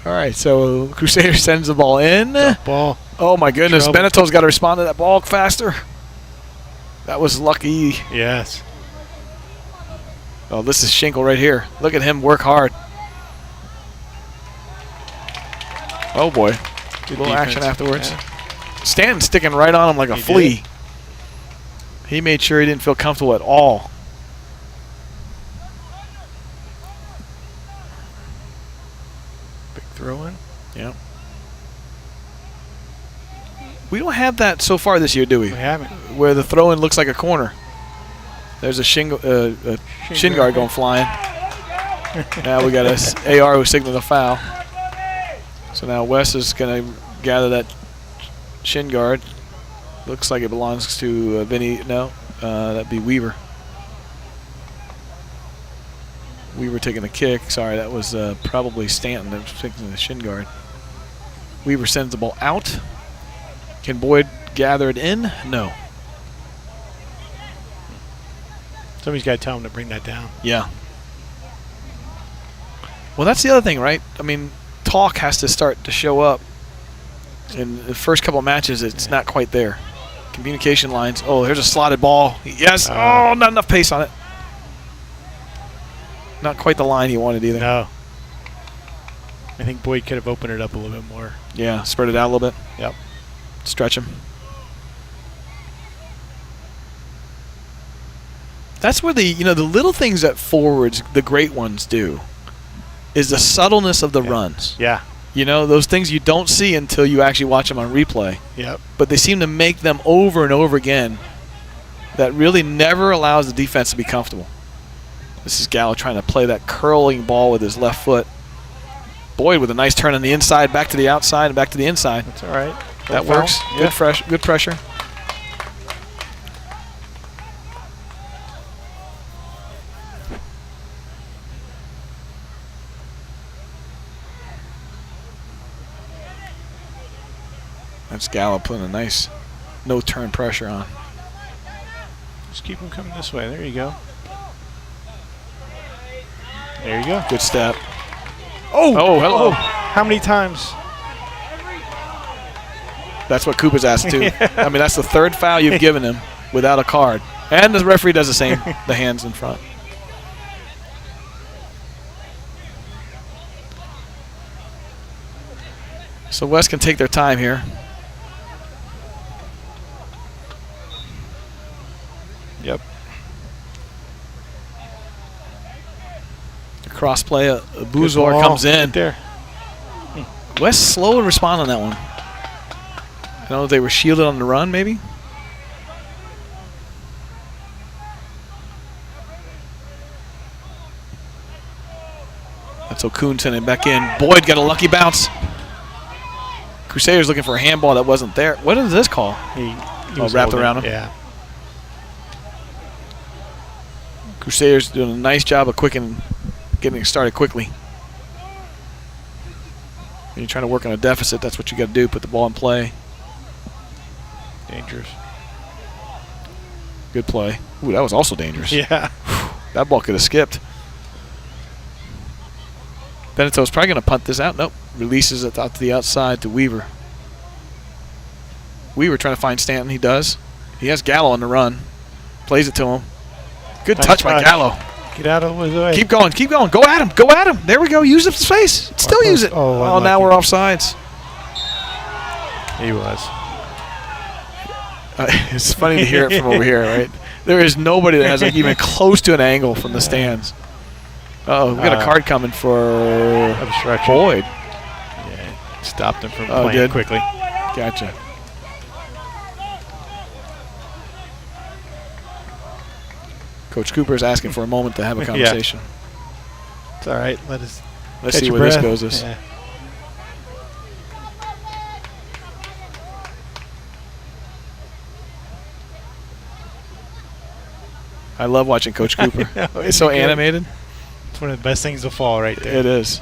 Speaker 1: All right, so Crusader sends the ball in.
Speaker 2: Ball.
Speaker 1: Oh, my goodness.
Speaker 2: Trouble.
Speaker 1: Beneto's got to respond to that ball faster. That was lucky.
Speaker 2: Yes.
Speaker 1: Oh, this is Schinkel right here. Look at him work hard. Oh, boy.
Speaker 2: Good
Speaker 1: little
Speaker 2: defense.
Speaker 1: action afterwards.
Speaker 2: Yeah.
Speaker 1: Stanton's sticking right on him like a flea.
Speaker 2: did.
Speaker 1: He made sure he didn't feel comfortable at all.
Speaker 2: Big throw in.
Speaker 1: Yeah. We don't have that so far this year, do we?
Speaker 2: We haven't.
Speaker 1: Where the throw-in looks like a corner. There's a shin guard going flying. Now we got a AR who signaled a foul. So now Wes is going to gather that shin guard. Looks like it belongs to Vinny. No, that'd be Weaver. Weaver taking the kick. Sorry, that was probably Stanton that was taking the shin guard. Weaver sends the ball out. Can Boyd gather it in? No.
Speaker 2: Somebody's got to tell him to bring that down.
Speaker 1: Yeah. Well, that's the other thing, right? I mean, talk has to start to show up. In the first couple of matches, it's not quite there. Communication lines. Oh, here's a slotted ball. Yes. Oh, not enough pace on it. Not quite the line he wanted either.
Speaker 2: No. I think Boyd could have opened it up a little bit more.
Speaker 1: Yeah, spread it out a little bit.
Speaker 2: Yep.
Speaker 1: Stretch him. That's where the little things that forwards, the great ones, do, is the subtleness of the runs.
Speaker 2: Yeah.
Speaker 1: You know, those things you don't see until you actually watch them on replay.
Speaker 2: Yep.
Speaker 1: But they seem to make them over and over again. That really never allows the defense to be comfortable. This is Gallo trying to play that curling ball with his left foot. Boyd with a nice turn on the inside, back to the outside, and back to the inside.
Speaker 2: That's all right.
Speaker 1: That works.
Speaker 2: Yeah.
Speaker 1: Good pressure. That's Gallo putting a nice no-turn pressure on.
Speaker 2: Just keep him coming this way. There you go. There you go.
Speaker 1: Good step.
Speaker 2: Oh,
Speaker 1: hello.
Speaker 2: How many times?
Speaker 1: That's what Cooper's asked too. I mean, that's the third foul you've given him without a card. And the referee does the same, the hands in front. So West can take their time here.
Speaker 2: Yep.
Speaker 1: The cross play, Buzor comes in.
Speaker 2: Right there.
Speaker 1: West slow to respond on that one. I don't know if they were shielded on the run, maybe. That's Okun sending it back in. Boyd got a lucky bounce. Crusaders looking for a handball that wasn't there. What is this call?
Speaker 2: He
Speaker 1: Wrapped
Speaker 2: holding,
Speaker 1: around him.
Speaker 2: Yeah.
Speaker 1: Crusaders doing a nice job of getting it started quickly. When you're trying to work on a deficit, that's what you got to do, put the ball in play.
Speaker 2: Dangerous.
Speaker 1: Good play. Ooh, that was also dangerous.
Speaker 2: Yeah.
Speaker 1: That ball could have skipped. Beneto's probably going to punt this out. Nope. Releases it out to the outside to Weaver. Weaver trying to find Stanton. He does. He has Gallo on the run. Plays it to him. Good touch by Gallo.
Speaker 2: Get out of the way.
Speaker 1: Keep going. Keep going. Go at him. Go at him. There we go. Use the space. Still use it.
Speaker 2: Oh,
Speaker 1: now we're offsides.
Speaker 2: He was.
Speaker 1: It's funny to hear it from over here, right? There is nobody that has like even close to an angle from the stands. Oh, we got a card coming for
Speaker 2: obstruction.
Speaker 1: Boyd.
Speaker 2: Yeah, stopped him from playing quickly.
Speaker 1: Gotcha. Coach Cooper is asking for a moment to have a conversation.
Speaker 2: It's all right. Let's
Speaker 1: see where this goes.
Speaker 2: Yeah.
Speaker 1: I love watching Coach Cooper. It's so animated.
Speaker 2: It's one of the best things of fall right there.
Speaker 1: It is.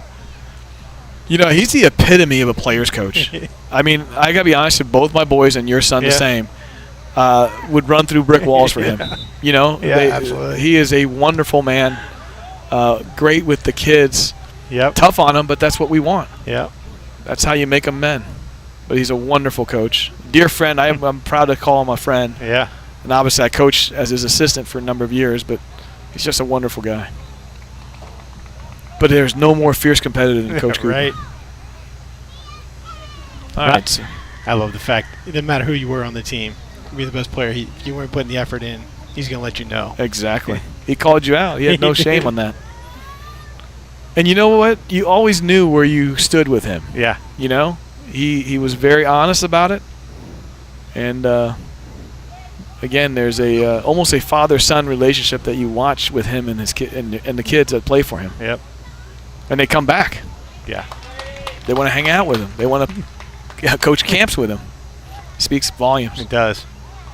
Speaker 1: You know, he's the epitome of a player's coach. I mean, I got to be honest with both my boys and your son the same. Would run through brick walls for him. You know?
Speaker 2: Absolutely.
Speaker 1: He is a wonderful man. Great with the kids.
Speaker 2: Yep.
Speaker 1: Tough on them, but that's what we want.
Speaker 2: Yep.
Speaker 1: That's how you make them men. But he's a wonderful coach. Dear friend, I'm proud to call him a friend.
Speaker 2: Yeah.
Speaker 1: And obviously I coached as his assistant for a number of years, but he's just a wonderful guy. But there's no more fierce competitor than Coach Cooper.
Speaker 2: Right.
Speaker 1: All right. So.
Speaker 2: I love the fact it doesn't matter who you were on the team. Be the best player. If you weren't putting the effort in, he's going to let you know.
Speaker 1: Exactly. He called you out. He had no shame on that. And you know what? You always knew where you stood with him.
Speaker 2: Yeah.
Speaker 1: You know? He was very honest about it. And again, there's a almost a father-son relationship that you watch with him and his and the kids that play for him.
Speaker 2: Yep.
Speaker 1: And they come back.
Speaker 2: Yeah.
Speaker 1: They want to hang out with him. They want to coach camps with him. He speaks volumes.
Speaker 2: It does.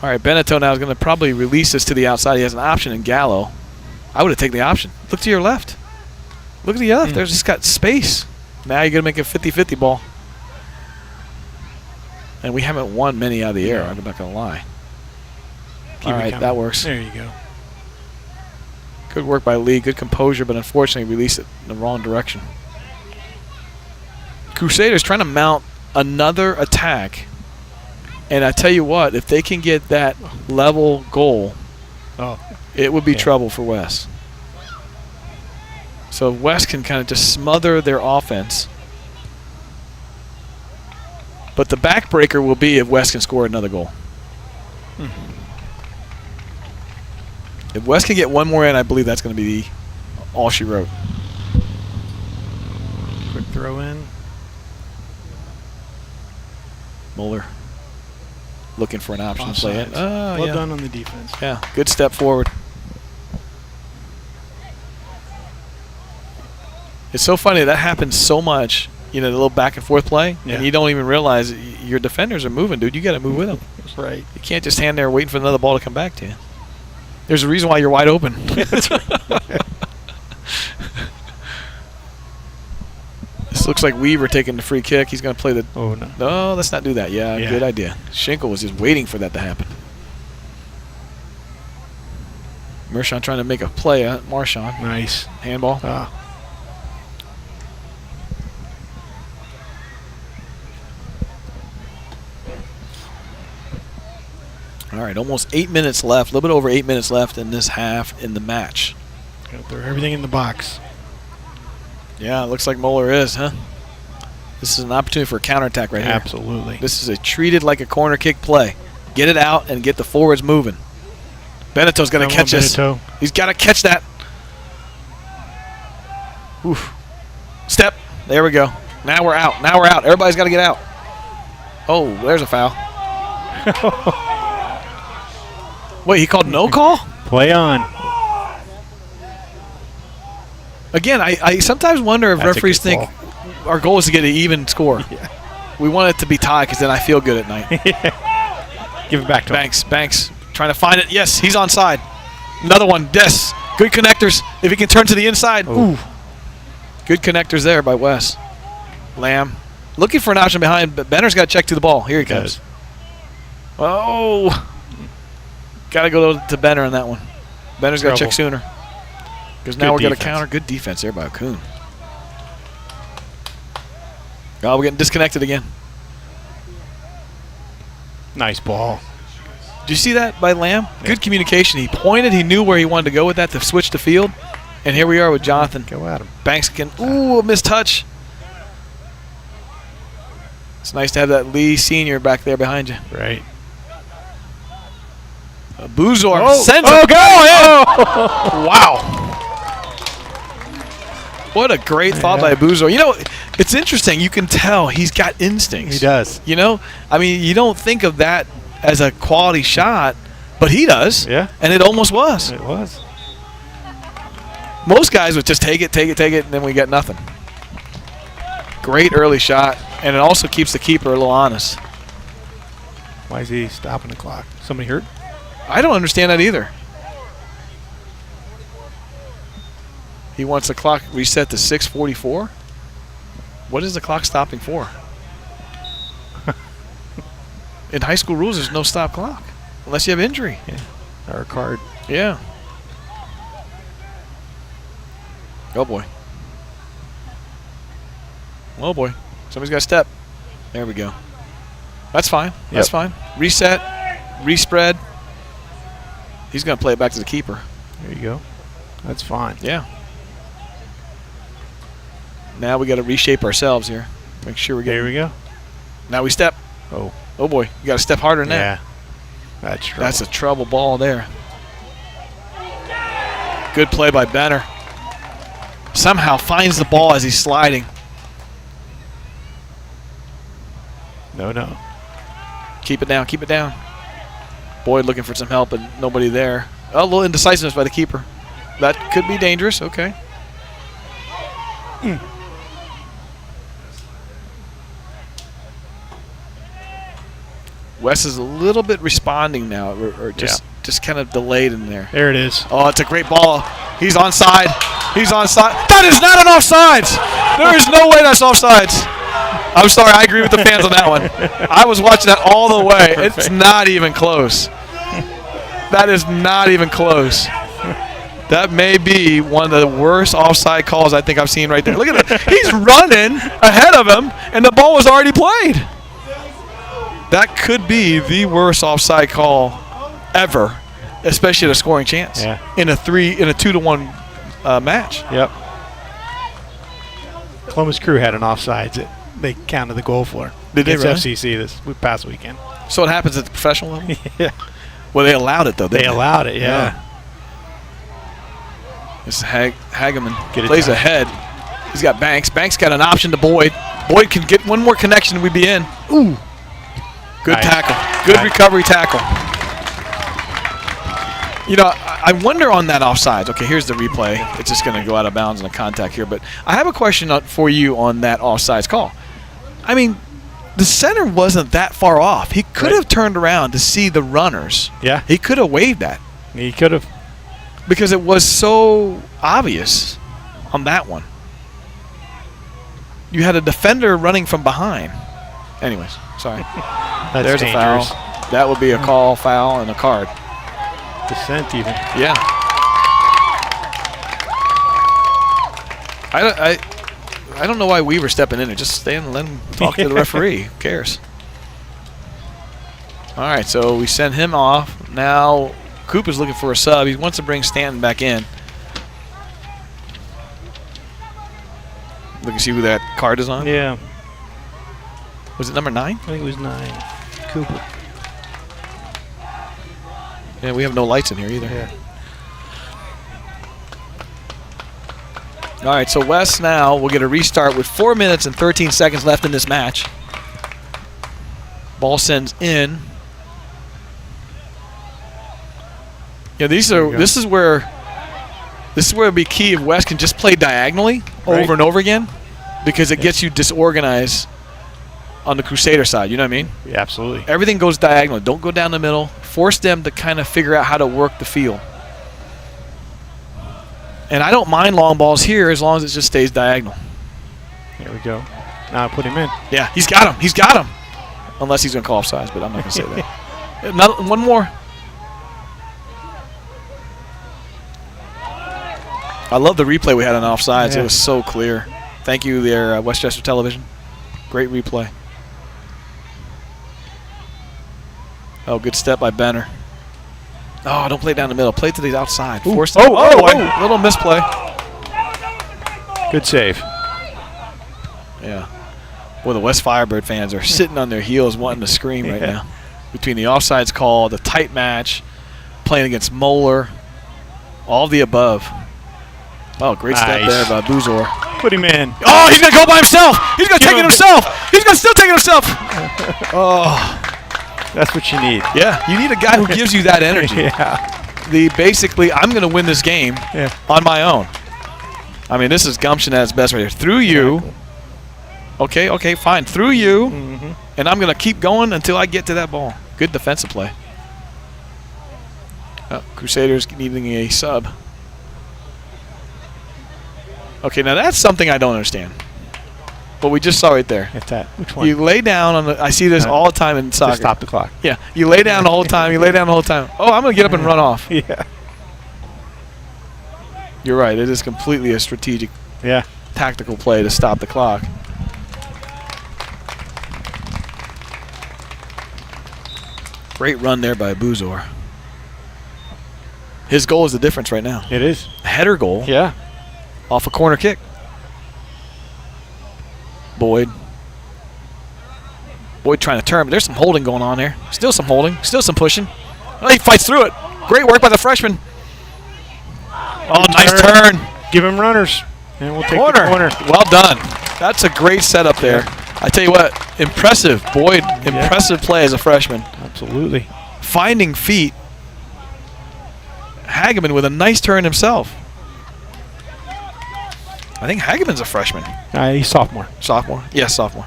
Speaker 1: All right, Beneteau now is going to probably release this to the outside. He has an option in Gallo. I would have taken the option. Look to your left. Look to the left. There's just got space. Now you're going to make a 50-50 ball. And we haven't won many out of the air. I'm not going to lie. All right, that works.
Speaker 2: There you go.
Speaker 1: Good work by Lee. Good composure, but unfortunately released it in the wrong direction. Crusaders trying to mount another attack. And I tell you what, if they can get that level goal, it would be trouble for West. So West can kind of just smother their offense. But the backbreaker will be if West can score another goal. If West can get one more in, I believe that's going to be all she wrote.
Speaker 2: Quick throw in.
Speaker 1: Moeller looking for an option to play it.
Speaker 2: Well done on the defense.
Speaker 1: Yeah, good step forward. It's so funny. That happens so much, you know, the little back and forth play, and you don't even realize your defenders are moving, dude. You got to move with them.
Speaker 2: Right.
Speaker 1: You can't just stand there waiting for another ball to come back to you. There's a reason why you're wide open. This looks like Weaver taking the free kick. He's going to play the...
Speaker 2: Oh, no.
Speaker 1: No, let's not do that. Yeah, good idea. Schenkel was just waiting for that to happen. Mershon trying to make a play. Marchand.
Speaker 2: Nice.
Speaker 1: Handball. All right, almost 8 minutes left. A little bit over 8 minutes left in this half in the match.
Speaker 2: Gotta throw everything in the box.
Speaker 1: Yeah, it looks like Moeller is, huh? This is an opportunity for a counterattack right here.
Speaker 2: Absolutely.
Speaker 1: This is treated like a corner kick play. Get it out and get the forwards moving. Beneto's going to catch this. He's got to catch that. Oof. Step. There we go. Now we're out. Now we're out. Everybody's got to get out. Oh, there's a foul. Wait, he called no call?
Speaker 2: Play on.
Speaker 1: Again, I sometimes wonder if referees think our goal is to get an even score.
Speaker 2: Yeah.
Speaker 1: We want it to be tied because then I feel good at night.
Speaker 2: Give it back to
Speaker 1: Banks. Banks trying to find it. Yes, he's onside. Another one. Des. Good connectors. If he can turn to the inside.
Speaker 2: Ooh.
Speaker 1: Good connectors there by Wes. Lamb looking for an option behind, but Benner's got to check to the ball. Here he comes. Oh. Got to go to Benner on that one. Benner's got to check sooner. Because now we're going to counter. Good defense there by Kuhn. Oh, we're getting disconnected again.
Speaker 2: Nice ball.
Speaker 1: Did you see that by Lamb? Yeah. Good communication. He pointed. He knew where he wanted to go with that to switch the field. And here we are with Jonathan.
Speaker 2: Go at him.
Speaker 1: Banks can. Ooh, a missed touch. It's nice to have that Lee Sr. back there behind you.
Speaker 2: Right.
Speaker 1: Buzor sends it.
Speaker 2: Go!
Speaker 1: Oh. Wow. What a great thought by Buzor. You know, it's interesting. You can tell he's got instincts.
Speaker 2: He does.
Speaker 1: You know, I mean, you don't think of that as a quality shot, but he does.
Speaker 2: Yeah.
Speaker 1: And it almost was.
Speaker 2: It was.
Speaker 1: Most guys would just take it, and then we get nothing. Great early shot, and it also keeps the keeper a little honest.
Speaker 2: Why is he stopping the clock? Somebody hurt?
Speaker 1: I don't understand that either. He wants the clock reset to 6:44. What is the clock stopping for? In high school rules, there's no stop clock unless you have injury.
Speaker 2: Yeah. Or a card.
Speaker 1: Yeah. Oh, boy. Oh, boy. Somebody's got to step. There we go. That's fine. That's fine. Reset. Respread. He's going to play it back to the keeper.
Speaker 2: There you go. That's fine.
Speaker 1: Yeah. Now we got to reshape ourselves here. Make sure we get.
Speaker 2: There we go.
Speaker 1: Now we step.
Speaker 2: Oh.
Speaker 1: Oh, boy. You got to step harder than that.
Speaker 2: Yeah. That's trouble.
Speaker 1: That's a trouble ball there. Good play by Benner. Somehow finds the ball as he's sliding.
Speaker 2: No.
Speaker 1: Keep it down. Keep it down. Boyd looking for some help and nobody there. Oh, a little indecisiveness by the keeper. That could be dangerous. Okay. Wes is a little bit responding now, or just kind of delayed in there.
Speaker 2: There it is.
Speaker 1: Oh, it's a great ball. He's onside. He's onside. That is not an offsides. There is no way that's offsides. I'm sorry. I agree with the fans on that one. I was watching that all the way.
Speaker 2: Perfect.
Speaker 1: It's not even close. That is not even close. That may be one of the worst offside calls I think I've seen right there. Look at it. He's running ahead of him, and the ball was already played. That could be the worst offside call ever, especially at a scoring chance.
Speaker 2: Yeah.
Speaker 1: In a 2-1 match.
Speaker 2: Yep. Columbus Crew had an offsides that they counted the goal for.
Speaker 1: Did they really?
Speaker 2: FCC this past weekend.
Speaker 1: So it happens at the professional level?
Speaker 2: Yeah.
Speaker 1: Well, they allowed it, though.
Speaker 2: They allowed it, yeah.
Speaker 1: This is Hageman. Plays ahead. He's got Banks. Banks got an option to Boyd. Boyd can get one more connection and we'd be in. Ooh. Good tackle. Good recovery tackle. You know, I wonder on that offsides. Okay, here's the replay. It's just going to go out of bounds on the contact here. But I have a question for you on that offsides call. I mean, the center wasn't that far off. He could have turned around to see the runners.
Speaker 2: Yeah.
Speaker 1: He could have waved that.
Speaker 2: He could have.
Speaker 1: Because it was so obvious on that one. You had a defender running from behind. Anyways, sorry. There's
Speaker 2: dangerous.
Speaker 1: a foul. That would be a call, foul, and a card.
Speaker 2: Dissent even.
Speaker 1: Yeah. I don't know why we were stepping in there. Just stay and let him talk to the referee. Who cares? All right, so we send him off. Now Coop is looking for a sub. He wants to bring Stanton back in. Look and see who that card is on.
Speaker 2: Yeah.
Speaker 1: Was it number 9?
Speaker 2: I think it was 9. Cooper.
Speaker 1: Yeah, we have no lights in here either.
Speaker 2: Yeah.
Speaker 1: All right, so Wes now will get a restart with 4 minutes and 13 seconds left in this match. Ball sends in. Yeah, this is where it'd be key if Wes can just play diagonally over and over again, because it gets you disorganized on the Crusader side. You know what I mean?
Speaker 2: Yeah, absolutely.
Speaker 1: Everything goes diagonal. Don't go down the middle. Force them to kind of figure out how to work the field. And I don't mind long balls here as long as it just stays diagonal.
Speaker 2: There we go. Now I put him in.
Speaker 1: Yeah, he's got him. He's got him. Unless he's going to call offsides, but I'm not going to say that. Another, one more. I love the replay we had on offsides. It was so clear. Thank you there, Westchester Television. Great replay. Oh, good step by Benner. Oh, don't play it down the middle. Play it to the outside. Force it. Little misplay.
Speaker 2: Good save.
Speaker 1: Yeah. Well, the West Firebird fans are sitting on their heels wanting to scream right now. Between the offsides call, the tight match, playing against Moeller, all of the above. Oh, great step there by Buzor.
Speaker 2: Put him in.
Speaker 1: Oh, he's going to go by himself. He's going to take it himself. He's going to still take it himself. Oh.
Speaker 2: That's what you need.
Speaker 1: Yeah, you need a guy who gives you that energy. Basically, I'm going to win this game on my own. I mean, this is gumption at its best right here. Through you. Okay, fine. Through you. And I'm going to keep going until I get to that ball. Good defensive play. Crusaders needing a sub. Okay, now that's something I don't understand. But we just saw right there.
Speaker 2: Hit that. Which one?
Speaker 1: You lay down on the. I see this all the time in soccer.
Speaker 2: Just stop the clock.
Speaker 1: Yeah, you lay down the whole time. You lay down the whole time. Oh, I'm gonna get up and run off.
Speaker 2: Yeah.
Speaker 1: You're right. It is completely a strategic, tactical play to stop the clock. Great run there by Buzor. His goal is the difference right now.
Speaker 2: It is.
Speaker 1: A header goal.
Speaker 2: Yeah.
Speaker 1: Off a corner kick. Boyd trying to turn, but there's some holding going on there. Still some holding, still some pushing. Oh, he fights through it. Great work by the freshman. Oh, nice turn.
Speaker 2: Give him runners, and we'll take the corner.
Speaker 1: Well done. That's a great setup there. I tell you what, impressive. Boyd, impressive play as a freshman.
Speaker 2: Absolutely.
Speaker 1: Finding feet. Hageman with a nice turn himself. I think Hageman's a freshman.
Speaker 2: He's sophomore.
Speaker 1: Sophomore? Yes, sophomore.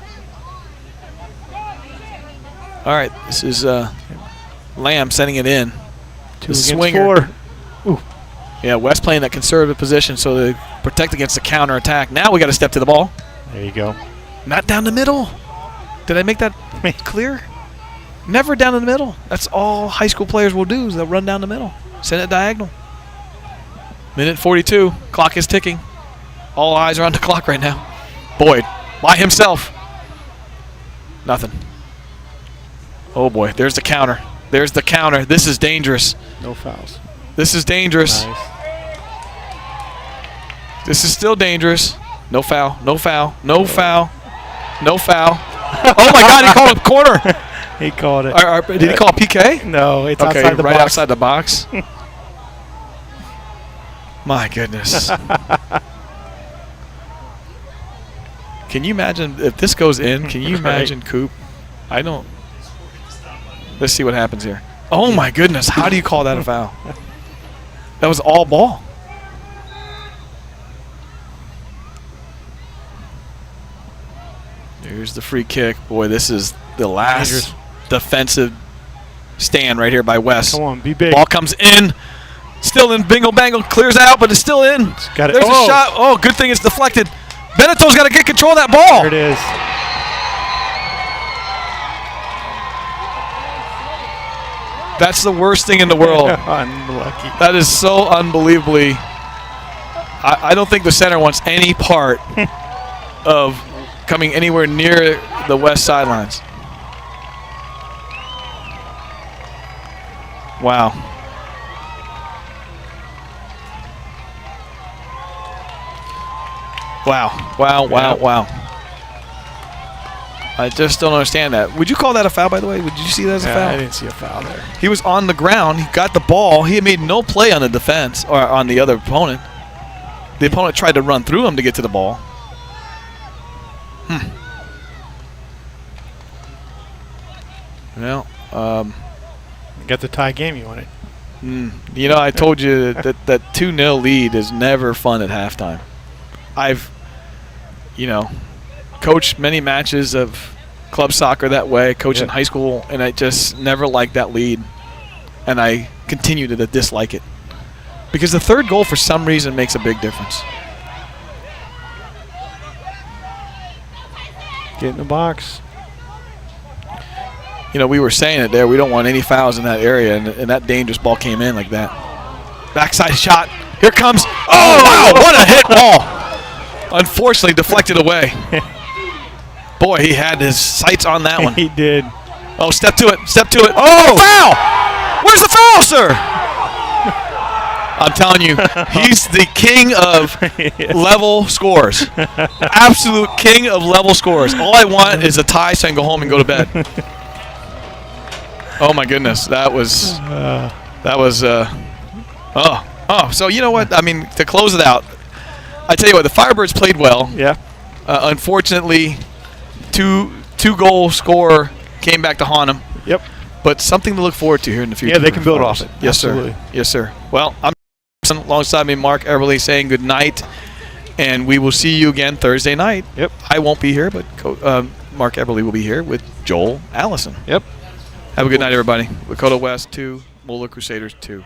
Speaker 1: All right, this is Lamb sending it in.
Speaker 2: Two against four. Ooh.
Speaker 1: Yeah, West playing that conservative position so they protect against the counter attack. Now we got to step to the ball.
Speaker 2: There you go.
Speaker 1: Not down the middle. Did I make that clear? Never down in the middle. That's all high school players will do is they'll run down the middle. Send it diagonal. Minute 42. Clock is ticking. All eyes are on the clock right now. Boyd, by himself. Nothing. Oh, boy. There's the counter. There's the counter. This is dangerous.
Speaker 2: No fouls.
Speaker 1: This is dangerous.
Speaker 2: Nice.
Speaker 1: This is still dangerous. No foul. No foul. No foul. No foul. Oh, my God. He called a corner.
Speaker 2: He called it.
Speaker 1: Did he call a PK?
Speaker 2: No, it's outside the box.
Speaker 1: Right outside the box. My goodness. Can you imagine if this goes in? Can you imagine, Coop? I don't. Let's see what happens here. Oh, my goodness. How do you call that a foul? That was all ball. Here's the free kick. Boy, this is the last defensive stand right here by West.
Speaker 2: Come on, be big.
Speaker 1: Ball comes in. Still in. Bingo Bangle clears out, but it's still in.
Speaker 2: Got it.
Speaker 1: There's a shot. Oh, good thing it's deflected. Beneto's got to get control of that ball.
Speaker 2: There it is.
Speaker 1: That's the worst thing in the world.
Speaker 2: Unlucky.
Speaker 1: That is so unbelievably. I don't think the center wants any part of coming anywhere near the West sidelines. Wow. Wow. I just don't understand that. Would you call that a foul, by the way? Would you see that as a foul?
Speaker 2: I didn't see a foul there.
Speaker 1: He was on the ground. He got the ball. He had made no play on the defense or on the other opponent. The opponent tried to run through him to get to the ball. Well,
Speaker 2: you got the tie game you wanted.
Speaker 1: You know, I told you that 2-0 lead is never fun at halftime. I've, coached many matches of club soccer that way, coached in high school, and I just never liked that lead. And I continue to dislike it. Because the third goal, for some reason, makes a big difference.
Speaker 2: Get in the box.
Speaker 1: You know, we were saying it there. We don't want any fouls in that area, and that dangerous ball came in like that. Backside shot. Here comes. Oh, wow, what a hit ball. Unfortunately, deflected away. Boy, he had his sights on that one.
Speaker 2: He did.
Speaker 1: Oh, step to it. Step to it. Oh, foul. Where's the foul, sir? I'm telling you, he's the king of level scores. Absolute king of level scores. All I want is a tie so I can go home and go to bed. Oh, my goodness. That was so you know what? I mean, to close it out, I tell you what, the Firebirds played well.
Speaker 2: Yeah.
Speaker 1: Unfortunately, two-goal score came back to haunt them.
Speaker 2: Yep.
Speaker 1: But something to look forward to here in the future.
Speaker 2: Yeah, they can build off it.
Speaker 1: Yes,
Speaker 2: Absolutely.
Speaker 1: sir. Yes, sir. Well, I'm alongside me, Mark Eberly, saying good night, and we will see you again Thursday night.
Speaker 2: Yep.
Speaker 1: I won't be here, but Mark Eberly will be here with Joel Allison.
Speaker 2: Yep.
Speaker 1: Have a good night, everybody. Lakota West 2, Moeller Crusaders 2.